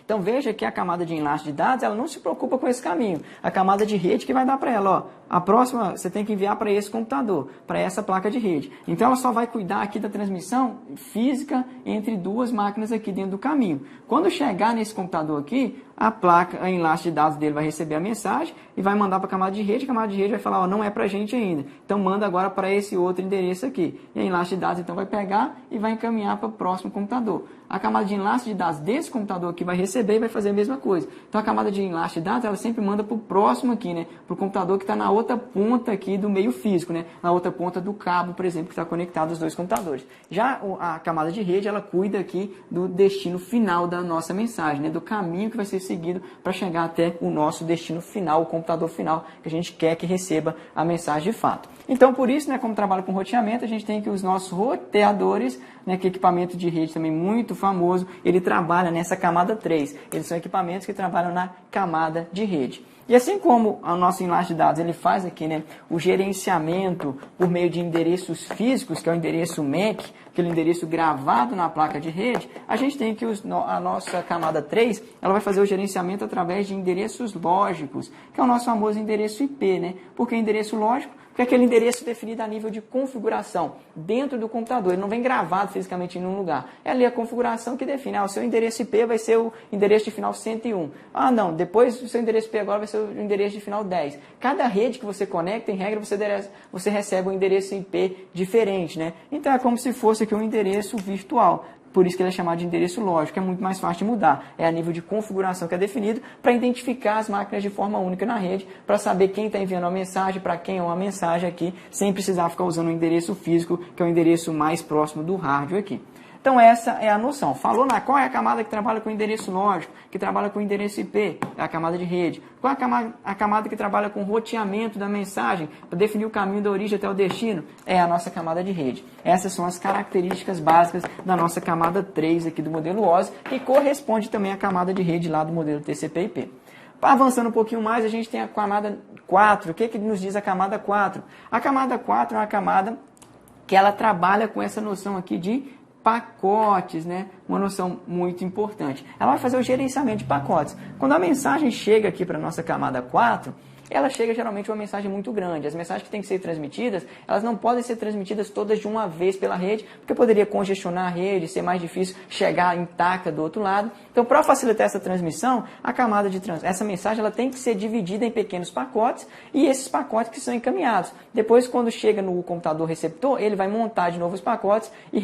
Speaker 2: Então veja que a camada de enlace de dados, ela não se preocupa com esse caminho. A camada de rede que vai dar para ela, a próxima você tem que enviar para esse computador, para essa placa de rede. Então ela só vai cuidar aqui da transmissão física entre duas máquinas aqui dentro do caminho. Quando chegar nesse computador aqui, a enlace de dados dele vai receber a mensagem e vai mandar para a camada de rede vai falar, não é para a gente ainda. Então manda agora para esse outro endereço aqui. E a enlace de dados então vai pegar e vai encaminhar para o próximo computador. A camada de enlace de dados desse computador aqui vai receber e vai fazer a mesma coisa. Então a camada de enlace de dados, ela sempre manda para o próximo aqui, para o computador que está na outra ponta aqui do meio físico, na outra ponta do cabo, por exemplo, que está conectado aos dois computadores. Já a camada de rede, ela cuida aqui do destino final da nossa mensagem, do caminho que vai ser seguido para chegar até o nosso destino final, o computador final, que a gente quer que receba a mensagem de fato. Então, por isso, como trabalho com roteamento, a gente tem que os nossos roteadores, que é equipamento de rede também muito famoso, ele trabalha nessa camada 3. Eles são equipamentos que trabalham na camada de rede. E assim como o nosso enlace de dados ele faz aqui o gerenciamento por meio de endereços físicos, que é o endereço MAC, aquele endereço gravado na placa de rede, a gente tem que a nossa camada 3 ela vai fazer o gerenciamento através de endereços lógicos, que é o nosso famoso endereço IP. Por que endereço lógico? Porque é aquele endereço definido a nível de configuração dentro do computador. Ele não vem gravado fisicamente em nenhum lugar. É ali a configuração que define. O seu endereço IP vai ser o endereço de final 101. Não, depois o seu endereço IP agora vai ser o endereço de final 10. Cada rede que você conecta, em regra, você recebe um endereço IP diferente. Então é como se fosse aqui um endereço virtual. Por isso que ele é chamado de endereço lógico, é muito mais fácil de mudar. É a nível de configuração que é definido para identificar as máquinas de forma única na rede, para saber quem está enviando a mensagem, para quem é uma mensagem aqui, sem precisar ficar usando o endereço físico, que é o endereço mais próximo do hardware aqui. Então essa é a noção. Falou qual é a camada que trabalha com endereço lógico, que trabalha com endereço IP, é a camada de rede. Qual é a camada que trabalha com roteamento da mensagem, para definir o caminho da origem até o destino? É a nossa camada de rede. Essas são as características básicas da nossa camada 3 aqui do modelo OSI, que corresponde também à camada de rede lá do modelo TCP/IP. Avançando um pouquinho mais, a gente tem a camada 4. O que nos diz a camada 4? A camada 4 é uma camada que ela trabalha com essa noção aqui de pacotes, né? Uma noção muito importante. Ela vai fazer o gerenciamento de pacotes. Quando a mensagem chega aqui para a nossa camada 4, ela chega geralmente uma mensagem muito grande. As mensagens que têm que ser transmitidas, elas não podem ser transmitidas todas de uma vez pela rede, porque poderia congestionar a rede, ser mais difícil chegar intacta do outro lado. Então, para facilitar essa transmissão, a camada de essa mensagem ela tem que ser dividida em pequenos pacotes e esses pacotes que são encaminhados. Depois, quando chega no computador receptor, ele vai montar de novo os pacotes e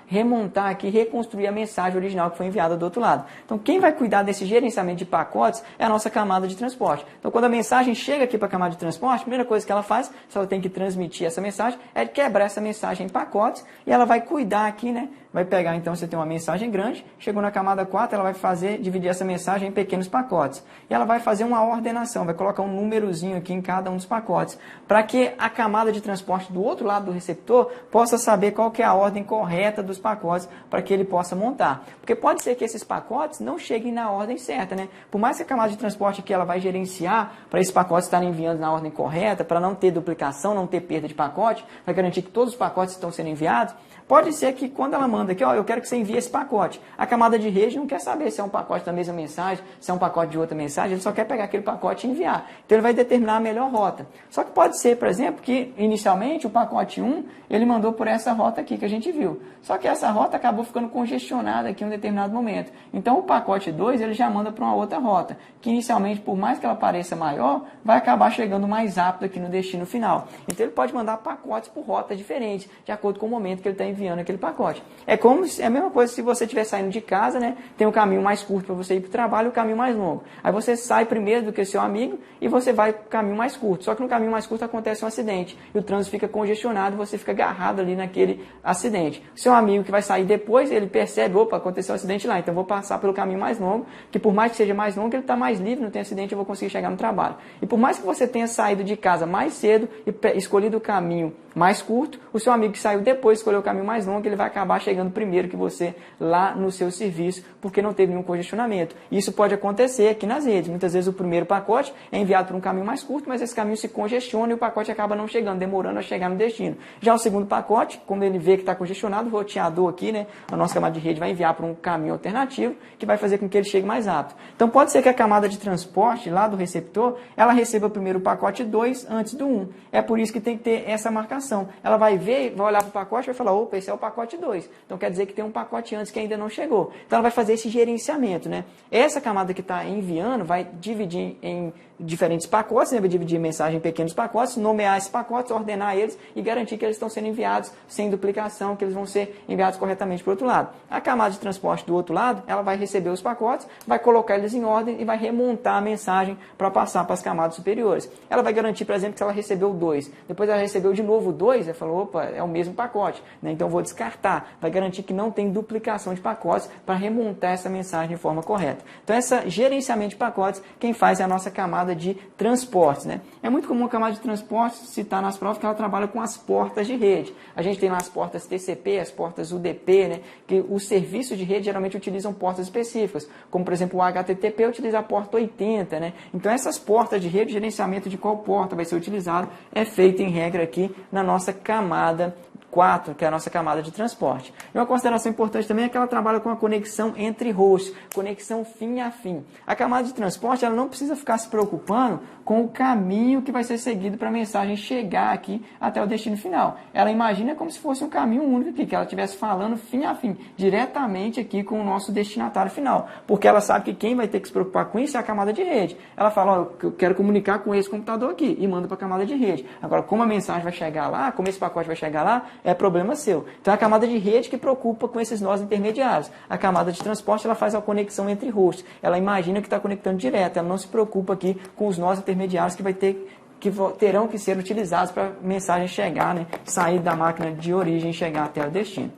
Speaker 2: remontar aqui, reconstruir a mensagem original que foi enviada do outro lado. Então, quem vai cuidar desse gerenciamento de pacotes é a nossa camada de transporte. Então, quando a mensagem chega aqui para a camada de transporte, a primeira coisa que ela faz, se ela tem que transmitir essa mensagem, é quebrar essa mensagem em pacotes e ela vai cuidar aqui, né? Vai pegar, então, você tem uma mensagem grande, chegou na camada 4, ela vai dividir essa mensagem em pequenos pacotes. E ela vai fazer uma ordenação, vai colocar um númerozinho aqui em cada um dos pacotes, para que a camada de transporte do outro lado do receptor possa saber qual que é a ordem correta dos pacotes para que ele possa montar. Porque pode ser que esses pacotes não cheguem na ordem certa, né? Por mais que a camada de transporte aqui ela vai gerenciar para esses pacotes estarem enviando na ordem correta, para não ter duplicação, não ter perda de pacote, para garantir que todos os pacotes estão sendo enviados, pode ser que quando ela manda aqui, ó, eu quero que você envie esse pacote. A camada de rede não quer saber se é um pacote da mesma mensagem, se é um pacote de outra mensagem, ele só quer pegar aquele pacote e enviar. Então ele vai determinar a melhor rota. Só que pode ser, por exemplo, que inicialmente o pacote 1, ele mandou por essa rota aqui que a gente viu. Só que essa rota acabou ficando congestionada aqui em um determinado momento. Então o pacote 2, ele já manda para uma outra rota, que inicialmente, por mais que ela pareça maior, vai acabar chegando mais rápido aqui no destino final. Então ele pode mandar pacotes por rotas diferentes, de acordo com o momento que ele está enviando aquele pacote. É a mesma coisa se você estiver saindo de casa, né? Tem um caminho mais curto para você ir para o trabalho e o caminho mais longo. Aí você sai primeiro do que seu amigo e você vai para o caminho mais curto. Só que no caminho mais curto acontece um acidente e o trânsito fica congestionado e você fica agarrado ali naquele acidente. Seu amigo que vai sair depois, ele percebe, opa, aconteceu um acidente lá, então vou passar pelo caminho mais longo, que por mais que seja mais longo, ele está mais livre, não tem acidente, eu vou conseguir chegar no trabalho. E por mais que você tenha saído de casa mais cedo e escolhido o caminho mais curto, o seu amigo que saiu depois escolheu o caminho mais longo, ele vai acabar chegando primeiro que você lá no seu serviço, porque não teve nenhum congestionamento. Isso pode acontecer aqui nas redes. Muitas vezes o primeiro pacote é enviado por um caminho mais curto, mas esse caminho se congestiona e o pacote acaba não chegando, demorando a chegar no destino. Já o segundo pacote, quando ele vê que está congestionado, o roteador aqui, né, a nossa camada de rede vai enviar para um caminho alternativo, que vai fazer com que ele chegue mais rápido. Então pode ser que a camada de transporte lá do receptor, ela receba primeiro o pacote 2 antes do 1. É por isso que tem que ter essa marcação. Ela vai ver, vai olhar para o pacote e vai falar, opa, esse é o pacote 2. Então quer dizer que tem um pacote antes que ainda não chegou. Então ela vai fazer esse gerenciamento, né? Essa camada que está enviando vai dividir em diferentes pacotes, né? Vai dividir mensagem em pequenos pacotes, nomear esses pacotes, ordenar eles e garantir que eles estão sendo enviados sem duplicação, que eles vão ser enviados corretamente para o outro lado. A camada de transporte do outro lado, ela vai receber os pacotes, vai colocar eles em ordem e vai remontar a mensagem para passar para as camadas superiores. Ela vai garantir, por exemplo, que se ela recebeu 2, depois ela recebeu de novo 2, ela falou, opa, é o mesmo pacote, né? Então vou descartar. Vai garantir que não tem duplicação de pacotes para remontar essa mensagem de forma correta. Então, esse gerenciamento de pacotes, quem faz é a nossa camada de transportes, né? É muito comum a camada de transportes citar nas provas que ela trabalha com as portas de rede. A gente tem lá as portas TCP, as portas UDP, né? Que os serviços de rede geralmente utilizam portas específicas, como por exemplo o HTTP utiliza a porta 80, né? Então essas portas de rede, gerenciamento de qual porta vai ser utilizado, é feito em regra aqui na nossa camada 4, que é a nossa camada de transporte. E uma consideração importante também é que ela trabalha com a conexão entre hosts, conexão fim a fim. A camada de transporte ela não precisa ficar se preocupando com o caminho que vai ser seguido para a mensagem chegar aqui até o destino final. Ela imagina como se fosse um caminho único aqui, que ela estivesse falando fim a fim, diretamente aqui com o nosso destinatário final. Porque ela sabe que quem vai ter que se preocupar com isso é a camada de rede. Ela fala, ó, eu quero comunicar com esse computador aqui, e manda para a camada de rede. Agora, como a mensagem vai chegar lá, como esse pacote vai chegar lá, é problema seu. Então, é a camada de rede que preocupa com esses nós intermediários. A camada de transporte, ela faz a conexão entre hosts. Ela imagina que está conectando direto, ela não se preocupa aqui com os nós intermediários que terão que ser utilizados para a mensagem chegar, né, sair da máquina de origem e chegar até o destino.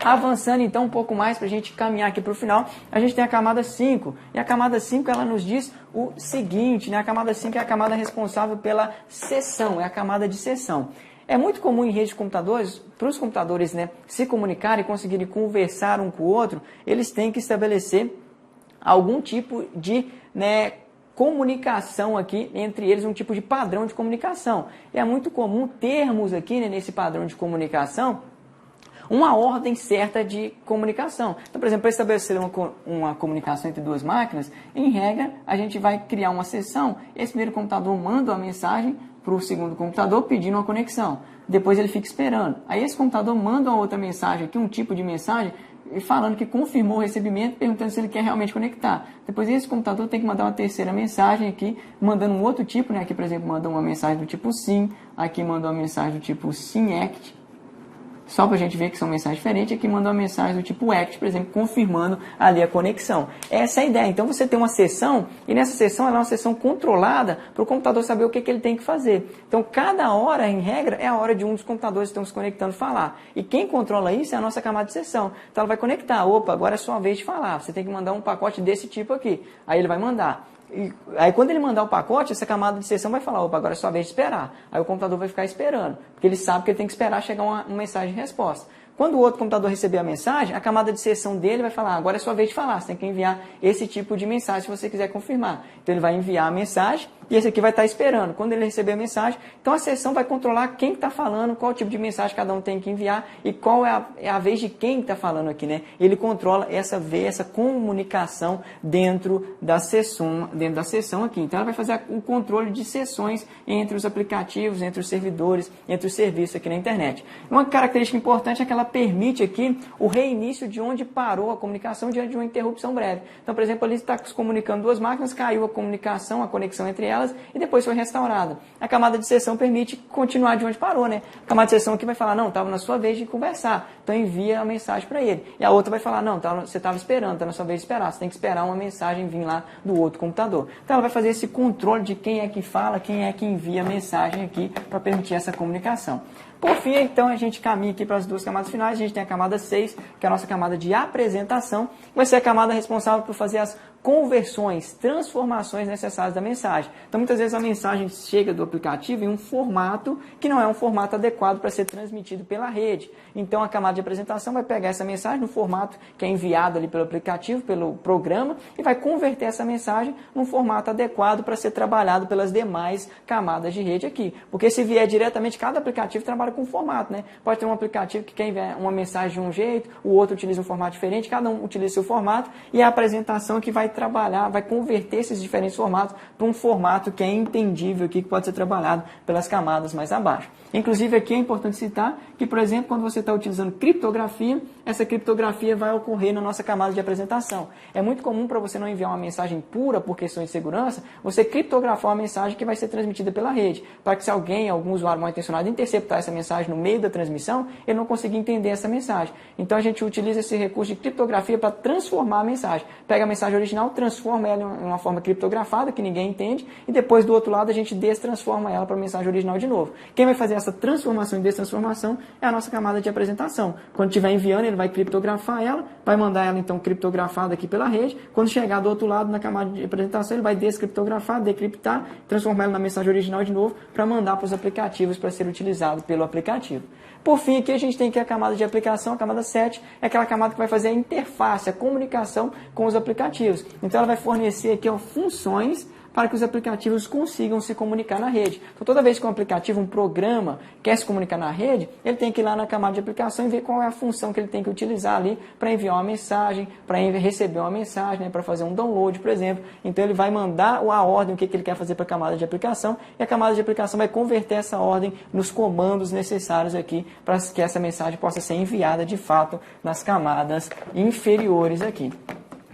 Speaker 2: Avançando então um pouco mais para a gente caminhar aqui para o final, a gente tem a camada 5. E a camada 5 ela nos diz o seguinte, né? A camada 5 é a camada responsável pela sessão, é a camada de sessão. É muito comum em redes de computadores, para os computadores, né, se comunicarem e conseguirem conversar um com o outro, eles têm que estabelecer algum tipo de, né, comunicação aqui entre eles, um tipo de padrão de comunicação. E é muito comum termos aqui, né, nesse padrão de comunicação uma ordem certa de comunicação. Então, por exemplo, para estabelecer uma comunicação entre duas máquinas, em regra, a gente vai criar uma sessão. Esse primeiro computador manda uma mensagem para o segundo computador pedindo uma conexão. Depois ele fica esperando. Aí esse computador manda uma outra mensagem aqui, um tipo de mensagem, falando que confirmou o recebimento, perguntando se ele quer realmente conectar. Depois esse computador tem que mandar uma terceira mensagem aqui, mandando um outro tipo, né? Aqui, por exemplo, mandou uma mensagem do tipo SYN, aqui mandou uma mensagem do tipo SYN-ACT, só para a gente ver que são mensagens diferentes. Aqui mandou uma mensagem do tipo ACT, por exemplo, confirmando ali a conexão. Essa é a ideia. Então você tem uma sessão, e nessa sessão ela é uma sessão controlada para o computador saber o que ele tem que fazer. Então cada hora, em regra, é a hora de um dos computadores que estão se conectando falar. E quem controla isso é a nossa camada de sessão. Então ela vai conectar. Opa, agora é sua vez de falar. Você tem que mandar um pacote desse tipo aqui. Aí ele vai mandar. E aí quando ele mandar o pacote, essa camada de sessão vai falar, opa, agora é sua vez de esperar. Aí o computador vai ficar esperando, porque ele sabe que ele tem que esperar chegar uma mensagem de resposta. Quando o outro computador receber a mensagem, a camada de sessão dele vai falar, agora é sua vez de falar, você tem que enviar esse tipo de mensagem se você quiser confirmar. Então ele vai enviar a mensagem e esse aqui vai estar esperando. Quando ele receber a mensagem, então a sessão vai controlar quem está falando, qual tipo de mensagem cada um tem que enviar e qual é a vez de quem está falando aqui, né? Ele controla essa comunicação dentro da sessão aqui. Então ela vai fazer o controle de sessões entre os aplicativos, entre os servidores, entre os serviços aqui na internet. Uma característica importante é que ela permite aqui o reinício de onde parou a comunicação diante de uma interrupção breve. Então, por exemplo, ali está se comunicando duas máquinas, caiu a comunicação, a conexão entre elas e depois foi restaurada. A camada de sessão permite continuar de onde parou, né? A camada de sessão aqui vai falar, não, estava na sua vez de conversar, então envia a mensagem para ele. E a outra vai falar, não, você estava esperando, está na sua vez de esperar, você tem que esperar uma mensagem vir lá do outro computador. Então ela vai fazer esse controle de quem é que fala, quem é que envia a mensagem aqui para permitir essa comunicação. Por fim, então, a gente caminha aqui para as duas camadas finais. A gente tem a camada 6, que é a nossa camada de apresentação. Vai ser a camada responsável por fazer as conversões, transformações necessárias da mensagem. Então, muitas vezes a mensagem chega do aplicativo em um formato que não é um formato adequado para ser transmitido pela rede. Então, a camada de apresentação vai pegar essa mensagem no formato que é enviado ali pelo aplicativo, pelo programa, e vai converter essa mensagem num formato adequado para ser trabalhado pelas demais camadas de rede aqui. Porque se vier diretamente, cada aplicativo trabalha com formato, né? Pode ter um aplicativo que quer enviar uma mensagem de um jeito, o outro utiliza um formato diferente, cada um utiliza seu formato, e a apresentação que vai trabalhar, vai converter esses diferentes formatos para um formato que é entendível aqui, que pode ser trabalhado pelas camadas mais abaixo. Inclusive aqui é importante citar que, por exemplo, quando você está utilizando criptografia, essa criptografia vai ocorrer na nossa camada de apresentação. É muito comum para você não enviar uma mensagem pura por questões de segurança, você criptografar uma mensagem que vai ser transmitida pela rede, para que se algum usuário mal intencionado interceptar essa mensagem no meio da transmissão, ele não consiga entender essa mensagem. Então a gente utiliza esse recurso de criptografia para transformar a mensagem. Pega a mensagem original, transforma ela em uma forma criptografada, que ninguém entende, e depois do outro lado a gente destransforma ela para a mensagem original de novo. Quem vai fazer essa transformação e destransformação é a nossa camada de apresentação. Quando estiver enviando, ele vai criptografar ela, vai mandar ela então criptografada aqui pela rede. Quando chegar do outro lado na camada de apresentação, ele vai descriptografar, decriptar, transformar ela na mensagem original de novo para mandar para os aplicativos para ser utilizado pelo aplicativo. Por fim, aqui a gente tem aqui a camada de aplicação, a camada 7, é aquela camada que vai fazer a interface, a comunicação com os aplicativos. Então ela vai fornecer aqui funções para que os aplicativos consigam se comunicar na rede. Então, toda vez que um aplicativo, um programa, quer se comunicar na rede, ele tem que ir lá na camada de aplicação e ver qual é a função que ele tem que utilizar ali para enviar uma mensagem, para receber uma mensagem, né, para fazer um download, por exemplo. Então, ele vai mandar a ordem, o que ele quer fazer para a camada de aplicação, e a camada de aplicação vai converter essa ordem nos comandos necessários aqui para que essa mensagem possa ser enviada, de fato, nas camadas inferiores aqui.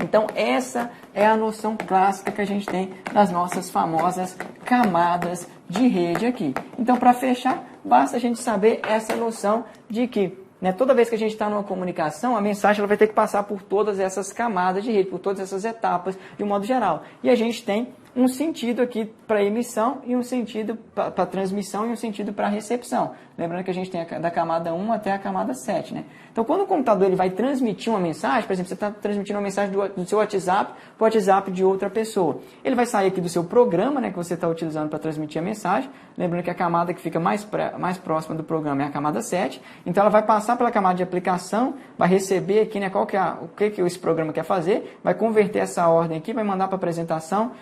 Speaker 2: Então, essa é a noção clássica que a gente tem das nossas famosas camadas de rede aqui. Então, para fechar, basta a gente saber essa noção de que, né, toda vez que a gente está numa comunicação, a mensagem ela vai ter que passar por todas essas camadas de rede, por todas essas etapas, de um modo geral. E a gente tem um sentido aqui para emissão e um sentido para transmissão e um sentido para recepção. Lembrando que a gente tem da camada 1 até a camada 7, né? Então, quando o computador ele vai transmitir uma mensagem, por exemplo, você está transmitindo uma mensagem do seu WhatsApp para o WhatsApp de outra pessoa. Ele vai sair aqui do seu programa, né, que você está utilizando para transmitir a mensagem. Lembrando que a camada que fica mais próxima do programa é a camada 7. Então, ela vai passar pela camada de aplicação, vai receber aqui, né, o que esse programa quer fazer, vai converter essa ordem aqui, vai mandar para a apresentação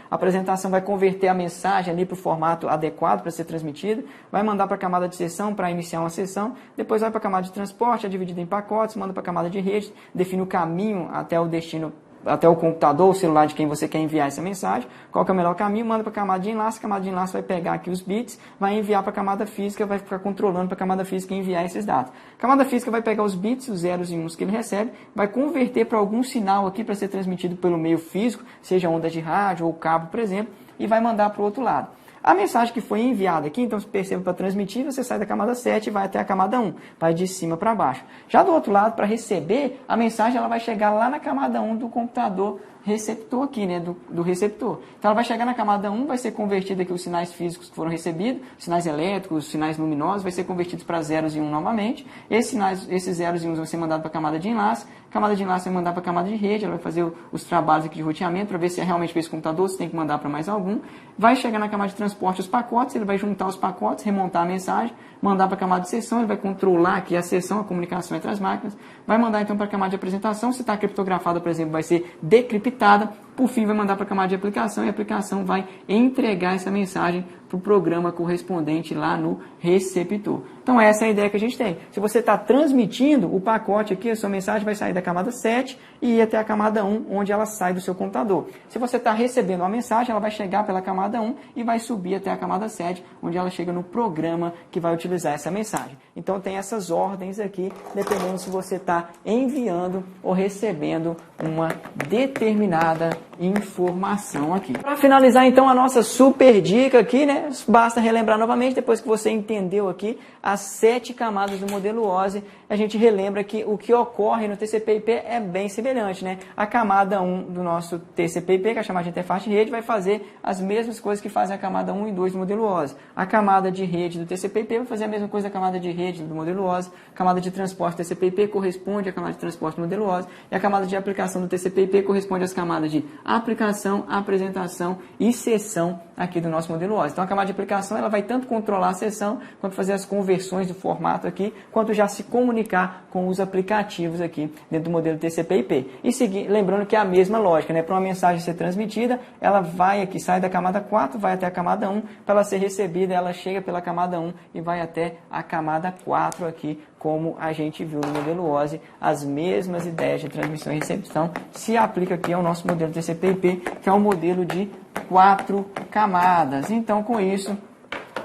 Speaker 2: vai converter a mensagem ali para o formato adequado para ser transmitido, vai mandar para a camada de sessão para iniciar uma sessão, depois vai para a camada de transporte, é dividida em pacotes, manda para a camada de rede, define o caminho até o destino, até o computador, o celular de quem você quer enviar essa mensagem, qual que é o melhor caminho, manda para a camada de enlace, a camada de enlace vai pegar aqui os bits, vai enviar para a camada física, vai ficar controlando para a camada física enviar esses dados. A camada física vai pegar os bits, os zeros e uns que ele recebe, vai converter para algum sinal aqui para ser transmitido pelo meio físico, seja onda de rádio ou cabo, por exemplo, e vai mandar para o outro lado. A mensagem que foi enviada aqui, então, perceba, para transmitir, você sai da camada 7 e vai até a camada 1, vai de cima para baixo. Já do outro lado, para receber, a mensagem ela vai chegar lá na camada 1 do computador receptor aqui, né, do receptor. Então, ela vai chegar na camada 1, vai ser convertida aqui os sinais físicos que foram recebidos, sinais elétricos, sinais luminosos, vai ser convertidos para zeros e 1 novamente. Esses zeros e 1 vão ser mandados para a camada de enlace. A camada de enlace vai mandar para a camada de rede, ela vai fazer os trabalhos aqui de roteamento para ver se é realmente para esse computador, se tem que mandar para mais algum. Vai chegar na camada de transporte os pacotes, ele vai juntar os pacotes, remontar a mensagem, mandar para a camada de sessão, ele vai controlar aqui a sessão, a comunicação entre as máquinas, vai mandar então para a camada de apresentação, se está criptografada, por exemplo, vai ser decriptada, por fim vai mandar para a camada de aplicação e a aplicação vai entregar essa mensagem para o programa correspondente lá no receptor. Então essa é a ideia que a gente tem. Se você está transmitindo o pacote aqui, a sua mensagem vai sair da camada 7 e ir até a camada 1, onde ela sai do seu computador. Se você está recebendo uma mensagem, ela vai chegar pela camada 1 e vai subir até a camada 7, onde ela chega no programa que vai utilizar essa mensagem. Então tem essas ordens aqui, dependendo se você está enviando ou recebendo uma determinada informação aqui. Para finalizar então a nossa super dica aqui, né? Basta relembrar novamente, depois que você entendeu aqui as 7 camadas do modelo OSI, a gente relembra que o que ocorre no TCP/IP é bem semelhante, né? A camada 1 do nosso TCP/IP, que é chamada de interface de rede, vai fazer as mesmas coisas que fazem a camada 1 e 2 do modelo OSI. A camada de rede do TCP/IP vai fazer a mesma coisa da camada de rede do modelo OSI. A camada de transporte do TCP/IP corresponde à camada de transporte do modelo OSI. E a camada de aplicação do TCP/IP corresponde às camadas de aplicação, apresentação e sessão aqui do nosso modelo OSI. Então a camada de aplicação ela vai tanto controlar a sessão, quanto fazer as conversões do formato aqui, quanto já se comunicar com os aplicativos aqui dentro do modelo TCP/IP. E lembrando que é a mesma lógica, né? Para uma mensagem ser transmitida, ela vai aqui, sai da camada 4, vai até a camada 1, para ela ser recebida, ela chega pela camada 1 e vai até a camada 4 aqui, como a gente viu no modelo OSI, as mesmas ideias de transmissão e recepção se aplica aqui ao nosso modelo TCP/IP, que é um modelo de 4 camadas. Então, com isso,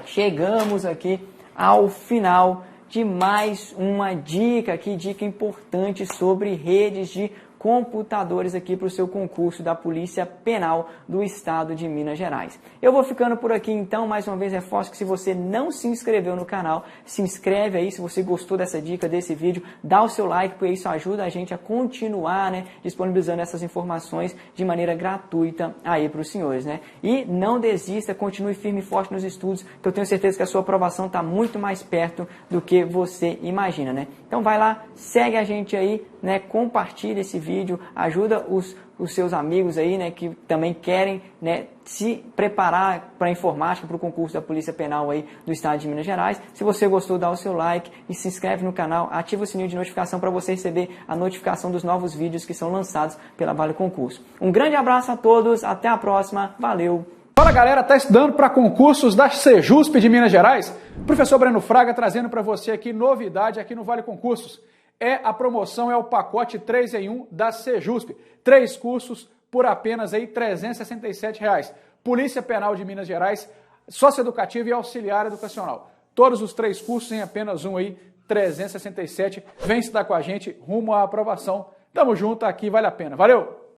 Speaker 2: chegamos aqui ao final de mais uma dica aqui, dica importante sobre redes de computadores aqui para o seu concurso da Polícia Penal do Estado de Minas Gerais. Eu vou ficando por aqui então, mais uma vez reforço que se você não se inscreveu no canal, se inscreve aí, se você gostou dessa dica, desse vídeo, dá o seu like, porque isso ajuda a gente a continuar, né, disponibilizando essas informações de maneira gratuita aí para os senhores, né. E não desista, continue firme e forte nos estudos, que eu tenho certeza que a sua aprovação está muito mais perto do que você imagina, né. Então vai lá, segue a gente aí, né, compartilha esse vídeo, ajuda os seus amigos aí, né, que também querem, né, se preparar para a informática, para o concurso da Polícia Penal aí do Estado de Minas Gerais. Se você gostou, dá o seu like e se inscreve no canal, ativa o sininho de notificação para você receber a notificação dos novos vídeos que são lançados pela Vale Concurso. Um grande abraço a todos, até a próxima, valeu!
Speaker 1: Fala galera, tá estudando para concursos da Sejusp de Minas Gerais? Professor Breno Fraga trazendo para você aqui novidade aqui no Vale Concursos. A promoção é o pacote 3 em 1 da Sejusp. 3 cursos por apenas aí R$ 367. Polícia Penal de Minas Gerais, Socioeducativa e Auxiliar Educacional. Todos os 3 cursos em apenas um aí, 367. Vem estudar com a gente rumo à aprovação. Tamo junto, aqui vale a pena. Valeu!